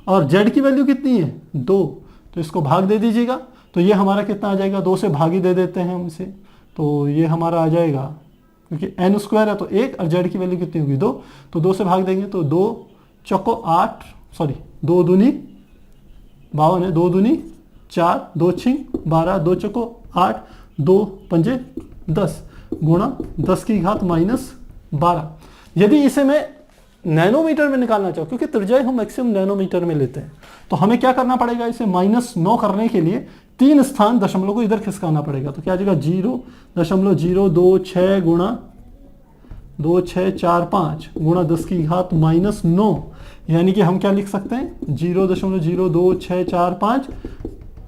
और z की वैल्यू कितनी है 2, तो इसको भाग दे दीजिएगा। तो ये हमारा कितना आ जाएगा, 2 से भाग ही दे देते हैं हम इसे, तो ये हमारा आ जाएगा, क्योंकि n² है तो 1 और z की वैल्यू कितनी होगी 2, तो 2 से भाग देंगे तो 2 चौको 8, सॉरी 2 दूनी 52 है, 2 दूनी 4, 2 छिंग 12, 2 चौको 8, 2 पंजे 10 गुणा 10 की घात माइनस 12। यदि इसे मैं नैनोमीटर में निकालना चाहूँ, क्योंकि त्रिज्या हम मैक्सिमम नैनोमीटर में लेते हैं, तो हमें क्या करना पड़ेगा, इसे -9 करने के लिए 3 स्थान दशमलव को इधर खिसकाना पड़ेगा। तो क्या आ जाएगा 0.026 गुणा 0.2645 गुणा 10 की घात -9, यानी कि हम क्या लिख सकते हैं 0.02645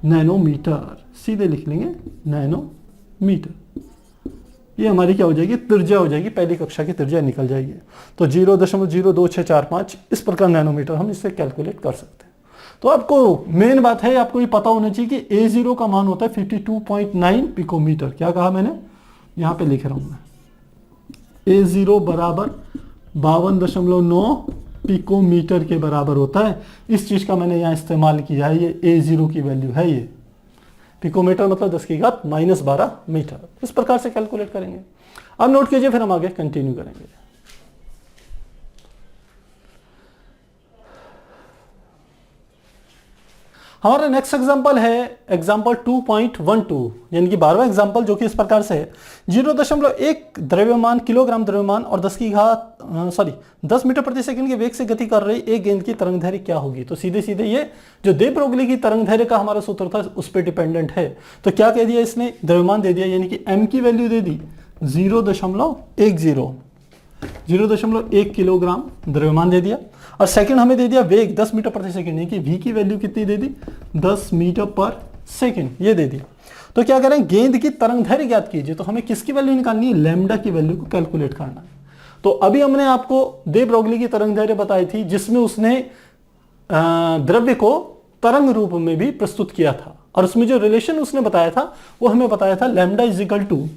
नैनोमीटर, सीधे लिख लेंगे नैनोमीटर। ये हमारी क्या हो जाएगी, त्रिज्या हो जाएगी, पहली कक्षा की त्रिज्या निकल जाएगी। तो 0.02645 इस प्रकार नैनोमीटर हम इससे कैलकुलेट कर सकते हैं। तो आपको मेन बात है, आपको ये पता होना चाहिए कि A0 का मान होता है 52.9 पिकोमीटर। क्या कहा मैंने, यहां पे लिख रहा हूं मैं, A0 बराबर 52.9 पिकोमीटर के बराबर होता है। इस चीज का मैंने यहां इस्तेमाल किया है, ये A0 की वैल्यू है। ये पिकोमीटर मतलब 10 की घात -12 मीटर। इस प्रकार से कैलकुलेट करेंगे। अब नोट कीजिए, फिर हम आगे कंटिन्यू करेंगे। हमारा नेक्स्ट एग्जांपल है एग्जांपल 2.12, यानी कि 12वां एग्जांपल, जो कि इस प्रकार से है 0.1 द्रव्यमान किलोग्राम द्रव्यमान और 10 मीटर प्रति सेकंड के वेग से गति कर रही एक गेंद की तरंग दैर्घ्य क्या होगी। तो सीधे सीधे ये जो दे ब्रोगली की तरंग दैर्घ्य का हमारा सूत्र था उस पर डिपेंडेंट है। तो क्या कह दिया इसने, द्रव्यमान दे दिया, यानी कि m की वैल्यू दे दी 0.1 किलोग्राम द्रव्यमान दे दिया, और सेकंड हमें दे दिया वेग 10 मीटर प्रति सेकंड, यानी कि v की वैल्यू कितनी दे दी 10 मीटर पर सेकंड, ये दे दिया। तो क्या करें, गेंद की तरंग दैर्घ्य ज्ञात कीजिए। तो हमें किसकी वैल्यू निकालनी है, लैम्डा की वैल्यू को कैलकुलेट करना है। तो अभी हमने आपको दे ब्रोगली की तरंग दैर्घ्य बताई थी, जिसमें उसने द्रव्य को तरंग रूप में भी प्रस्तुत किया था, और उसमें जो रिलेशन उसने बताया था वो हमें बताया था lambda is equal to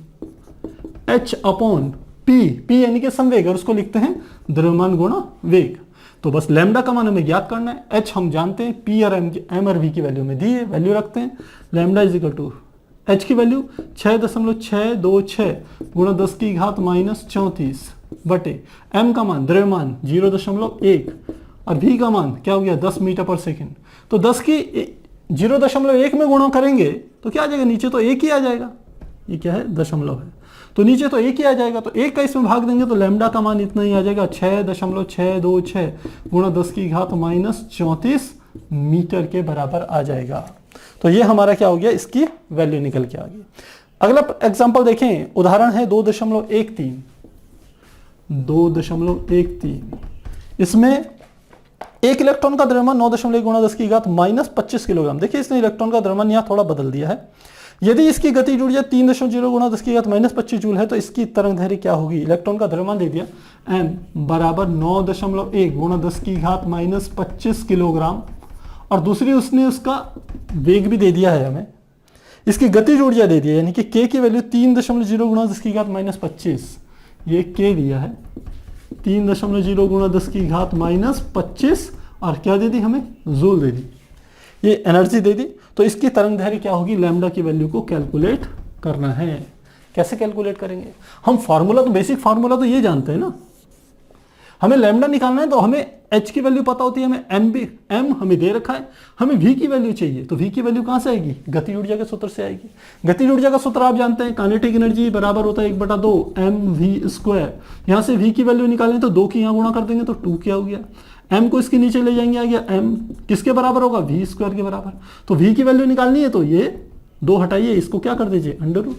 h upon p यानी कि संवेग, और उसको लिखते हैं द्रव्यमान गुणा वेग। तो बस लैम्डा का मान हमें ज्ञात करना है, h हम जानते हैं, p और m और v की वैल्यू में दी है, वैल्यू रखते हैं। Lambda is equal to h की वैल्यू 6.626 गुणा 10 की घात -34 बटे m का मान द्रव्यमान 0.1 और v का मान क्या हो गया 10 मीटर पर सेकंड। तो 10 की 0.1 में गुणा करेंगे तो क्या आ जाएगा, नीचे तो 1 ही आ जाएगा, ये क्या है दशमलव है, तो नीचे तो 1 ही आ जाएगा। तो 1 का इसमें भाग देंगे तो लैम्डा का मान इतना ही आ जाएगा 6.626 गुणा 10 की घात -34 मीटर के बराबर आ जाएगा। तो ये हमारा क्या हो गया, इसकी वैल्यू निकल के आ गई। अगला एग्जांपल देखें, उदाहरण है 2.13। इसमें एक इलेक्ट्रॉन का द्रव्यमान 9.1 गुणा 10 की घात -25 किलोग्राम। देखिए इसने इलेक्ट्रॉन का द्रव्यमान यहाँ थोड़ा बदल दिया है। यदि इसकी गति ऊर्जा 3.0 गुणा 10 की घात -25 जूल है तो इसकी तरंग दैर्घ्य क्या होगी। इलेक्ट्रॉन का द्रव्यमान दे दिया m बराबर 9.1 गुणा 10 की घात -25 किलोग्राम, और दूसरी उसने उसका वेग भी दे दिया है हमें, इसकी गति ऊर्जा दे दिया, यानी कि k की वैल्यू 3.0 गुणा 10 की घात -25, ये k दिया है 3.0 गुणा 10 की घात -25, और क्या दे दी हमें, जूल दे दी, ये एनर्जी दे दी। तो इसकी तरंग दैर्घ्य क्या होगी, लैम्डा की वैल्यू को कैलकुलेट करना है। कैसे कैलकुलेट करेंगे, हम फार्मूला तो बेसिक फार्मूला तो ये जानते हैं ना, हमें लैम्डा निकालना है तो हमें h की वैल्यू पता होती है, हमें m हमें दे रखा है, हमें v की वैल्यू चाहिए। तो v की वैल्यू कहां से आएगी, गति ऊर्जा के सूत्र से आएगी। गति ऊर्जा का सूत्र आप जानते हैं, काइनेटिक एनर्जी बराबर होता है 1/2 mv²। यहां से v की वैल्यू निकालें तो 2 की यहां गुणा कर देंगे तो 2 क्या हो गया, m को इसके नीचे ले जाएंगे, आ गया m किसके बराबर होगा, v² के बराबर। तो v की वैल्यू निकालनी है तो ये 2 हटाइए, इसको क्या कर दीजिए अंडर रूट।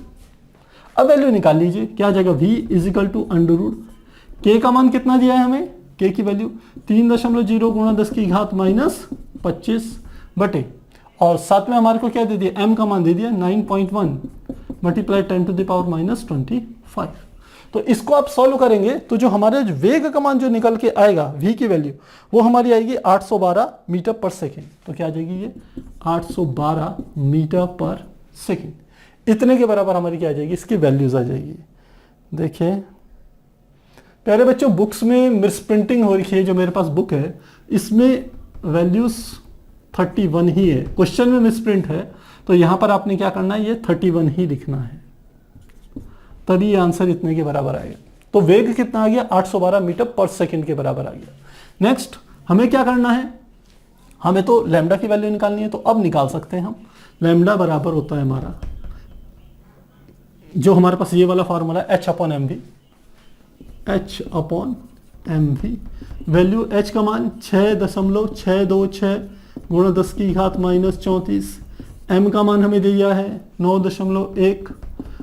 अब वैल्यू निकाल लीजिए, क्या आ जाएगा, v is equal to under root, k का मान कितना दिया है हमें, k की वैल्यू 3.0 गुणा 10 की घात -25 बटे, और साथ में हमारे को क्या दे दिया, m का मान दे दिया 9.1 मल्टीप्लाई 10⁻25। तो इसको आप सॉल्व करेंगे तो जो हमारे वेग का मान जो निकल के आएगा v की वैल्यू, वो हमारी आएगी 812 मीटर पर सेकेंड। तो क्या आ जाएगी ये 812 मीटर पर सेकेंड, इतने के बराबर हमारी क्या आ जाएगी, इसकी वैल्यूज आ जाएगी। देखिए प्यारे बच्चों, बुक्स में मिसप्रिंटिंग हो रही है, जो मेरे पास बुक है इसमें वैल्यूज 31 ही है, क्वेश्चन में मिसप्रिंट है, तो यहां पर आपने क्या करना है, ये 31 ही लिखना है, तभी ये आंसर इतने के बराबर आएगा। तो वेग कितना आ गया, 812 मीटर पर सेकंड के बराबर आ गया। नेक्स्ट हमें क्या करना है, हमें तो लैम्डा की वैल्यू निकालनी है, तो अब निकाल सकते हैं हम। लैम्डा बराबर होता है हमारा, जो हमारे पास ये वाला formula h upon M V, h upon M V, value h का मान 6.626 गुणा 10 की घात -34, m का मान हमें दिया है 9.1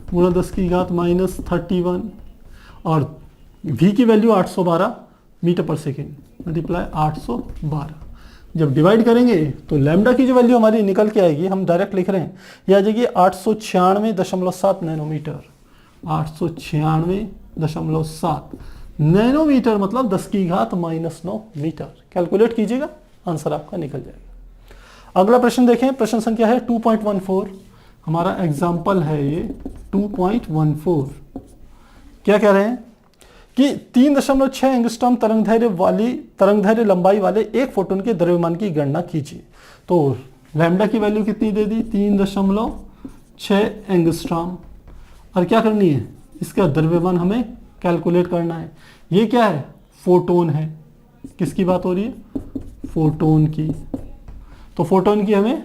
गुणा 10 की घात -31, और v की वैल्यू 812 मीटर पर सेकेंड मल्टीप्लाई 812। जब डिवाइड करेंगे तो लैम्डा की जो वैल्यू हमारी निकल के आएगी, हम डायरेक्ट लिख रहे हैं, ये आ जाएगी 896.7 नैनोमीटर। 896.7 नैनोमीटर मतलब 10 की घात -9 मीटर। कैलकुलेट कीजिएगा, आंसर आपका निकल जाएगा। अगला प्रश्न देखें, प्रश्न संख्या है 2.14। हमारा एग्जाम्पल है ये 2.14। क्या कह रहे हैं कि 3.6 एंगस्ट्रॉम तरंगदैर्घ्य लंबाई वाले एक फोटोन के द्रव्यमान की गणना कीजिए। तो लैम्डा की वैल्यू कितनी दे दी, 3.6 एंगस्ट्रॉम, और क्या करनी है, इसका द्रव्यमान हमें कैलकुलेट करना है। ये क्या है, फोटोन है। किसकी बात हो रही है, फोटोन की। तो फोटोन की हमें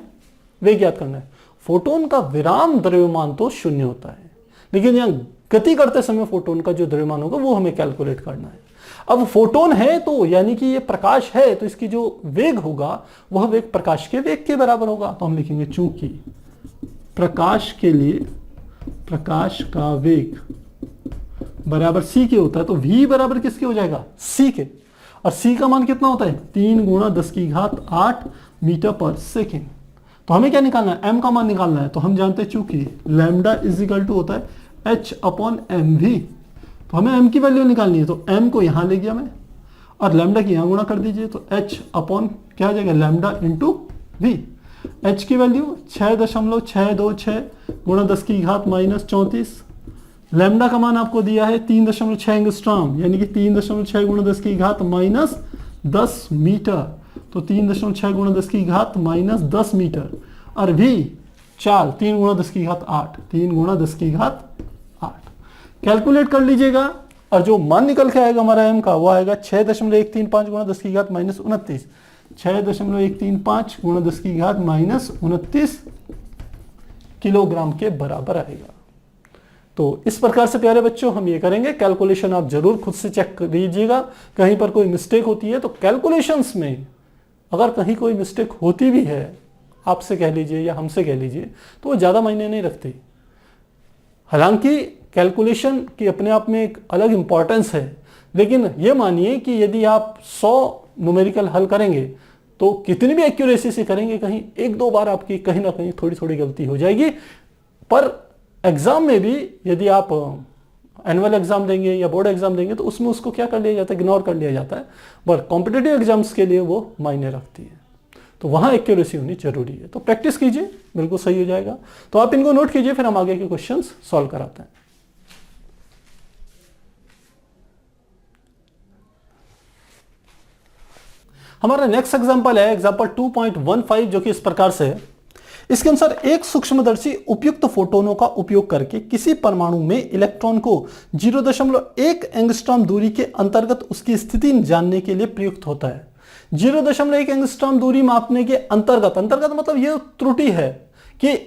वेग ज्ञात करना है। फोटोन का विराम द्रव्यमान तो 0 होता है, लेकिन यहाँ गति करते समय फोटोन का जो द्रव्यमान होगा वो हमें कैलकुलेट करना है। अब फोटोन है तो यानी कि ये प्रकाश है, तो इसकी जो वेग होगा वह वेग प्रकाश के वेग के बराबर होगा। तो हम लिखेंगे चूंकि प्रकाश के लिए प्रकाश का वेग बराबर c के होता है, तो v बराबर किसके हो जाएगा, c के। और c का मान कितना होता है, 3 × 10 की घात 8 मीटर पर सेकेंड। तो हमें क्या निकालना है, m का मान निकालना है। तो हम जानते हैं चूंकि लैम्डा इज इक्वल टू होता है h/mv, तो हमें m की वैल्यू निकालनी है। तो m को यहां ले गया मैं और लैम्डा की यहां गुणा कर दीजिए, तो h अपॉन क्या आ जाएगा, लैम्डा इंटू v। h की वैल्यू 6.626 × 10 की घात -34। लैम्डा का मान आपको दिया है 3.6 एंगस्ट्रॉम, यानी कि 3.6 × 10 की घात -10 मीटर। तो 3.6 × 10 की घात -10 मीटर। और v 4, 3 × 10 की घात 8, 3 × 10 की घात 8। कैलकुलेट कर लीजिएगा और जो मान निकल के आएगा हमारा m का, वो आएगा 6.135 × 10 की घात -29। 6.135 × 10 की घात -29 किलोग्राम के बराबर आएगा। तो इस प्रकार से प्यारे बच्चों हम ये करेंगे। कैलकुलेशन आप जरूर खुद से चेक कर लीजिएगा, कहीं पर कोई मिस्टेक होती है तो कैलकुलेशंस में अगर कहीं कोई मिस्टेक होती भी है, आपसे कह लीजिए या हमसे कह लीजिए, तो वो ज़्यादा मायने नहीं रखती। हालांकि कैलकुलेशन की अपने आप में एक अलग इंपॉर्टेंस है, लेकिन ये मानिए कि यदि आप 100 न्यूमेरिकल हल करेंगे तो कितनी भी एक्यूरेसी से करेंगे, कहीं 1-2 बार आपकी कहीं ना कहीं थोड़ी थोड़ी गलती हो जाएगी। पर एग्जाम में भी यदि आप एनुअल एग्जाम देंगे या बोर्ड एग्जाम देंगे तो उसमें उसको क्या कर लिया जाता है, इग्नोर कर लिया जाता है। पर कॉम्पिटिटिव एग्जाम्स के लिए वो मायने रखती है, तो वहां एक्यूरेसी होनी जरूरी है। तो प्रैक्टिस कीजिए, बिल्कुल सही हो जाएगा। तो आप इनको नोट कीजिए, फिर हम आगे के क्वेश्चंस सॉल्व कराते हैं। हमारा नेक्स्ट एग्जांपल है एग्जांपल 2.15, जो कि इस प्रकार से है। इसके अनुसार एक सूक्ष्मदर्शी उपयुक्त फोटोनों का उपयोग करके किसी परमाणु में इलेक्ट्रॉन को 0.1 एंगस्ट्रॉम दूरी के अंतर्गत उसकी स्थिति जानने के लिए प्रयुक्त होता है। 0.1 एंगस्ट्रॉम दूरी मापने के अंतर्गत मतलब यह त्रुटि है कि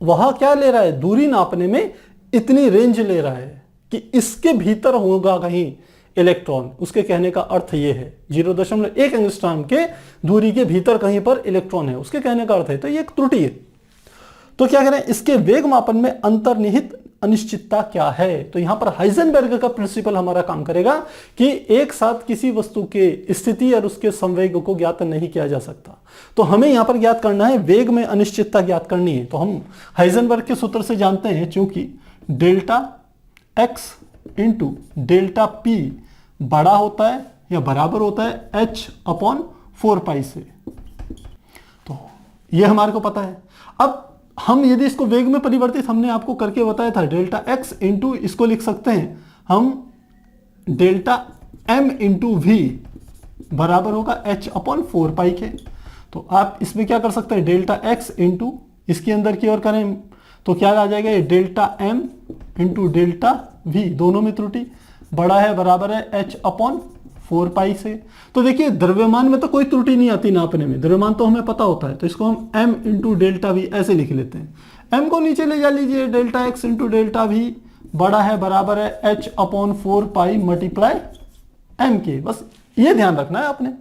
वह क्या ले रहा है, दूरी नापने में इतनी रेंज ले रहा है कि इसके भीतर होगा कहीं इलेक्ट्रॉन। उसके कहने का अर्थ यह है 0.1 एंगस्ट्रॉम के दूरी के भीतर कहीं पर इलेक्ट्रॉन है, उसके कहने का अर्थ है। तो ये एक त्रुटि है। तो क्या करें, इसके वेग मापन में अंतर्निहित अनिश्चितता क्या है। तो यहां पर हाइजेनबर्ग का प्रिंसिपल हमारा काम करेगा कि एक साथ किसी वस्तु के स्थिति और उसके संवेग को ज्ञात नहीं किया जा सकता। तो हमें यहां पर ज्ञात करना है, वेग में अनिश्चितता ज्ञात करनी है। तो हम हाइजेनबर्ग के सूत्र से जानते हैं, चूंकि delta x into delta P बड़ा होता है या बराबर होता है h/4π से। तो ये हमारे को पता है। अब हम यदि इसको वेग में परिवर्तित हमने आपको करके बताया था, डेल्टा x इंटू इसको लिख सकते हैं हम डेल्टा m इंटू वी बराबर होगा h/4π के। तो आप इसमें क्या कर सकते हैं, डेल्टा x इंटू इसके अंदर की ओर करें तो क्या आ जाएगा, ये delta m into delta v, दोनों में त्रुटि बड़ा है बराबर है h/4π से। तो देखिए द्रव्यमान में तो कोई त्रुटि नहीं आती नापने में, द्रव्यमान तो हमें पता होता है। तो इसको हम m इंटू डेल्टा वी ऐसे लिख लेते हैं। m को नीचे ले जा लीजिए, delta x into delta we बड़ा है बराबर है h/4π मल्टीप्लाई m के। बस ये ध्यान रखना है आपने।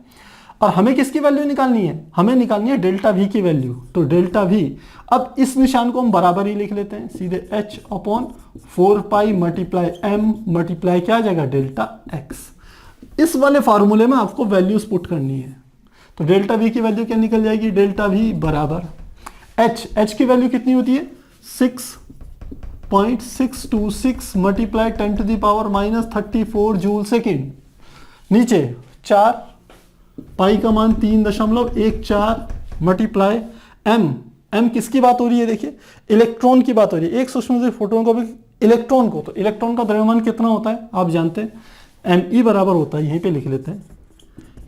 और हमें किसकी वैल्यू निकालनी है, हमें निकालनी है डेल्टा वी की वैल्यू। तो डेल्टा वी, अब इस निशान को हम बराबर ही लिख लेते हैं सीधे h अपॉन 4 पाई मल्टीप्लाई m मल्टीप्लाई क्या आ जाएगा डेल्टा x। इस वाले फॉर्मूले में आपको वैल्यूज पुट करनी है। तो डेल्टा वी की वैल्यू क्या निकल जाएगी, डेल्टा वी बराबर h की वैल्यू कितनी होती है 6.626 multiply 10 to the power -34 joule second, नीचे 4 पाई का मान 3.14 मल्टीप्लाई m किसकी बात हो रही है, देखिए इलेक्ट्रॉन की बात हो रही है। एक सूक्ष्म से फोटोन को भी इलेक्ट्रॉन को, तो इलेक्ट्रॉन का द्रव्यमान कितना होता है आप जानते हैं, me बराबर होता है, यहीं पे लिख लेते हैं,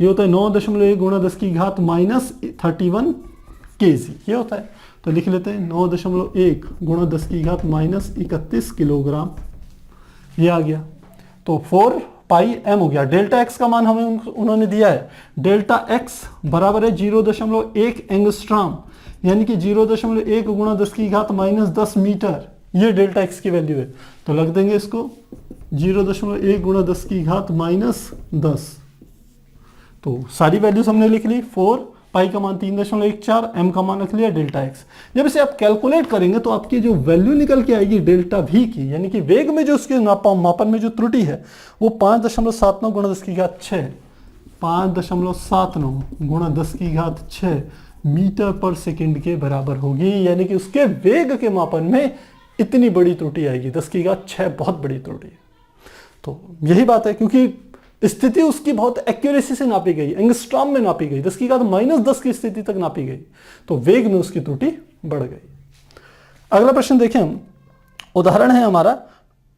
ये होता है 9.1 गुणा 10 की घात -31 kg, ये होता है। तो लिख लेते हैं 9.1 गुणा 10 की घात -31 किलोग्राम, ये आ गया। तो 4 पाई m हो गया। डेल्टा x का मान हमें उन्होंने दिया है, डेल्टा x बराबर है 0.1 एंगस्ट्रॉम, यानी कि 0.1 गुणा 10 की घात -10 मीटर, ये डेल्टा x की वैल्यू है। तो लग देंगे इसको 0.1 गुणा 10 की घात -10। तो सारी वैल्यूज हमने लिख ली, 4 पाई का मान 3.14, m का मान रख लिया डेल्टा x। जब इसे आप कैलकुलेट करेंगे तो आपकी जो वैल्यू निकल के आएगी डेल्टा v की, यानी कि वेग में जो उसके मापन में जो त्रुटि है वो 5.79 गुणा 10 की घात 6, 5.79 गुणा 10 की घात 6 मीटर पर सेकंड के बराबर होगी। यानी कि उसके वेग के मापन में इतनी बड़ी त्रुटि आएगी, 10 की घात 6 बहुत बड़ी त्रुटि है। तो यही बात है, क्योंकि स्थिति उसकी बहुत एक्यूरेसी से नापी गई, एंगस्ट्रॉम में नापी गई, 10 की घात -10 की स्थिति तक नापी गई, तो वेग में उसकी त्रुटि बढ़ गई। अगला प्रश्न देखें हम, उदाहरण है हमारा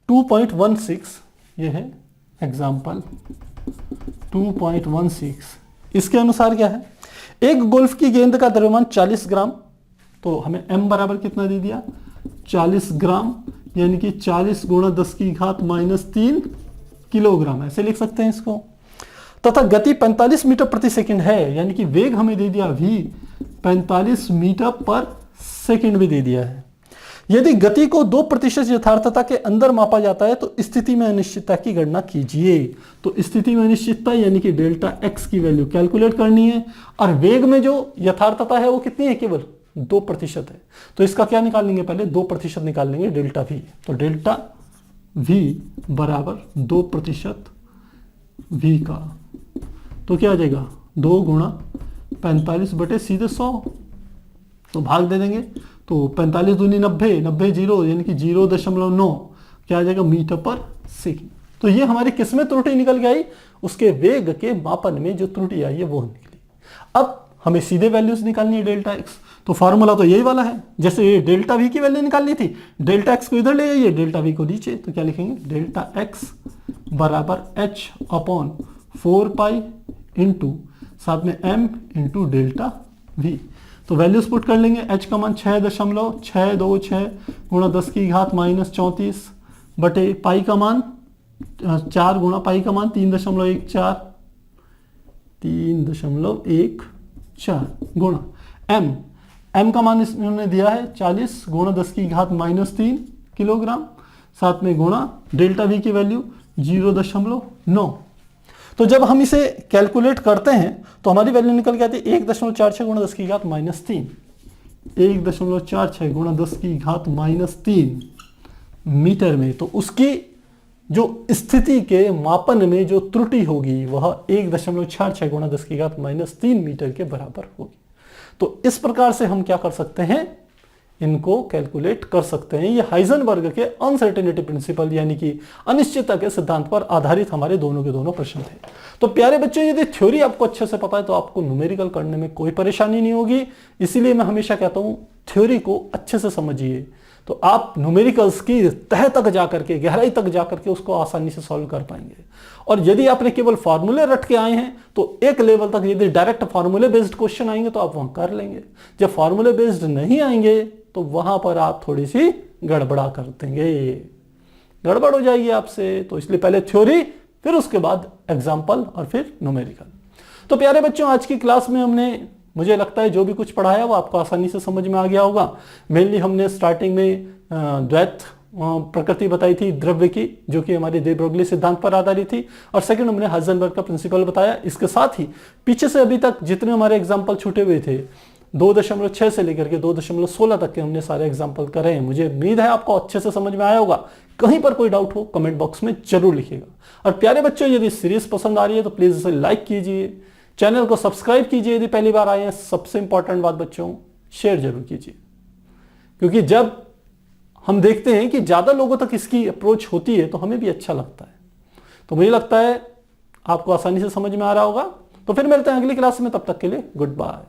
2.16, ये है एग्जाम्पल 2.16। इसके अनुसार क्या है, एक गोल्फ की गेंद का द्रव्यमान 40 ग्राम, तो हमें m बराबर कितना दे दिया 40 ग्राम, यानी कि 40 गुणा 10 की घात -3 किलोग्राम, ऐसे लिख सकते हैं इसको। तथा गति 45 मीटर प्रति सेकंड है, यानी कि वेग हमें दे दिया v 45 मीटर पर सेकंड भी दे दिया है। यदि गति को 2% यथार्थता के अंदर मापा जाता है तो स्थिति में अनिश्चितता की गणना कीजिए। तो स्थिति में अनिश्चितता यानी कि डेल्टा x की वैल्यू कैलकुलेट करनी है, और वेग में जो यथार्थता है वो कितनी है, केवल 2% है। तो इसका क्या निकाल लेंगे, पहले 2% निकाल लेंगे डेल्टा v। तो डेल्टा v बराबर 2% v का, तो क्या आ जाएगा 2 गुणा 45 बटे सीधे 100, तो भाग दे देंगे। तो 45 दूनी 90, 90 जीरो यानी कि 0.9, क्या आ जाएगा मीटर पर सेकंड। तो ये हमारी किसमें त्रुटि निकल के आई, उसके वेग के मापन में जो त्रुटि आई है वो निकली। अब हमें सीधे वैल्यूज निकालनी है डेल्टा एक्स, तो फॉर्मूला तो यही वाला है, जैसे ये डेल्टा वी की वैल्यू निकालनी थी, डेल्टा एक्स को इधर ले जाइए, डेल्टा वी को नीचे, तो क्या लिखेंगे डेल्टा एक्स बराबर h अपॉन 4 पाई इंटू साथ में m इंटू डेल्टा वी। तो वैल्यूज पुट कर लेंगे, h का मान 6.626 गुणा 10 की घात -34 बटे पाई का मान 4 गुणा पाई का मान 3.14 गुणा m का मान इन्होंने दिया है 40 गुणा 10 की घात -3 किलोग्राम, साथ में गुणा डेल्टा वी की वैल्यू 0.9। तो जब हम इसे कैलकुलेट करते हैं तो हमारी वैल्यू निकल के आती है 1.46 गुणा 10 की घात -3, 1.46 गुणा 10 की घात -3 मीटर में। तो उसकी जो स्थिति के मापन में जो त्रुटि होगी वह 1.46 गुणा 10 की घात -3 मीटर के बराबर होगी। तो इस प्रकार से हम क्या कर सकते हैं, इनको कैलकुलेट कर सकते हैं। ये हाइजेनबर्ग के अनसर्टेनिटी प्रिंसिपल यानी कि अनिश्चितता के सिद्धांत पर आधारित हमारे दोनों के दोनों प्रश्न थे। तो प्यारे बच्चों, यदि थ्योरी आपको अच्छे से पता है तो आपको न्यूमेरिकल करने में कोई परेशानी नहीं होगी। इसीलिए मैं हमेशा कहता हूं थ्योरी को अच्छे से समझिए, तो आप न्यूमेरिकल्स की तह तक जाकर के, गहराई तक जाकर के उसको आसानी से सॉल्व कर पाएंगे। और यदि आपने केवल फार्मूले रट के आए हैं तो एक लेवल तक यदि डायरेक्ट फार्मूले बेस्ड क्वेश्चन आएंगे तो आप वहां कर लेंगे। जब फार्मूले बेस्ड नहीं आएंगे तो वहां पर आप थोड़ी सी गड़बड़ा कर देंगे, गड़बड़ हो जाएगी आपसे। तो इसलिए पहले थ्योरी, फिर उसके बाद एग्जाम्पल और फिर न्यूमेरिकल। तो प्यारे बच्चों, आज की क्लास में हमने, मुझे लगता है जो भी कुछ पढ़ाया वो आपको आसानी से समझ में आ गया होगा। मेनली हमने स्टार्टिंग में द्वैत प्रकृति बताई थी द्रव्य की, जो कि हमारे दे ब्रोगली सिद्धांत पर आधारित थी, और सेकंड हमने हाइजेनबर्ग का प्रिंसिपल बताया। इसके साथ ही पीछे से अभी तक जितने हमारे एग्जाम्पल छूटे हुए थे 2.6 से लेकर के 2.16 तक के हमने सारे एग्जाम्पल करे हैं। मुझे उम्मीद है आपको अच्छे से समझ में आया होगा। कहीं पर कोई डाउट हो कमेंट बॉक्स में जरूर लिखिएगा। और प्यारे बच्चों, यदि सीरीज पसंद आ रही है तो प्लीज इसे लाइक कीजिए, चैनल को सब्सक्राइब कीजिए यदि पहली बार आए हैं। सबसे इंपॉर्टेंट बात बच्चों, शेयर जरूर कीजिए, क्योंकि जब हम देखते हैं कि ज्यादा लोगों तक इसकी अप्रोच होती है तो हमें भी अच्छा लगता है। तो मुझे लगता है आपको आसानी से समझ में आ रहा होगा। तो फिर मिलते हैं अगली क्लास में, तब तक के लिए गुड बाय।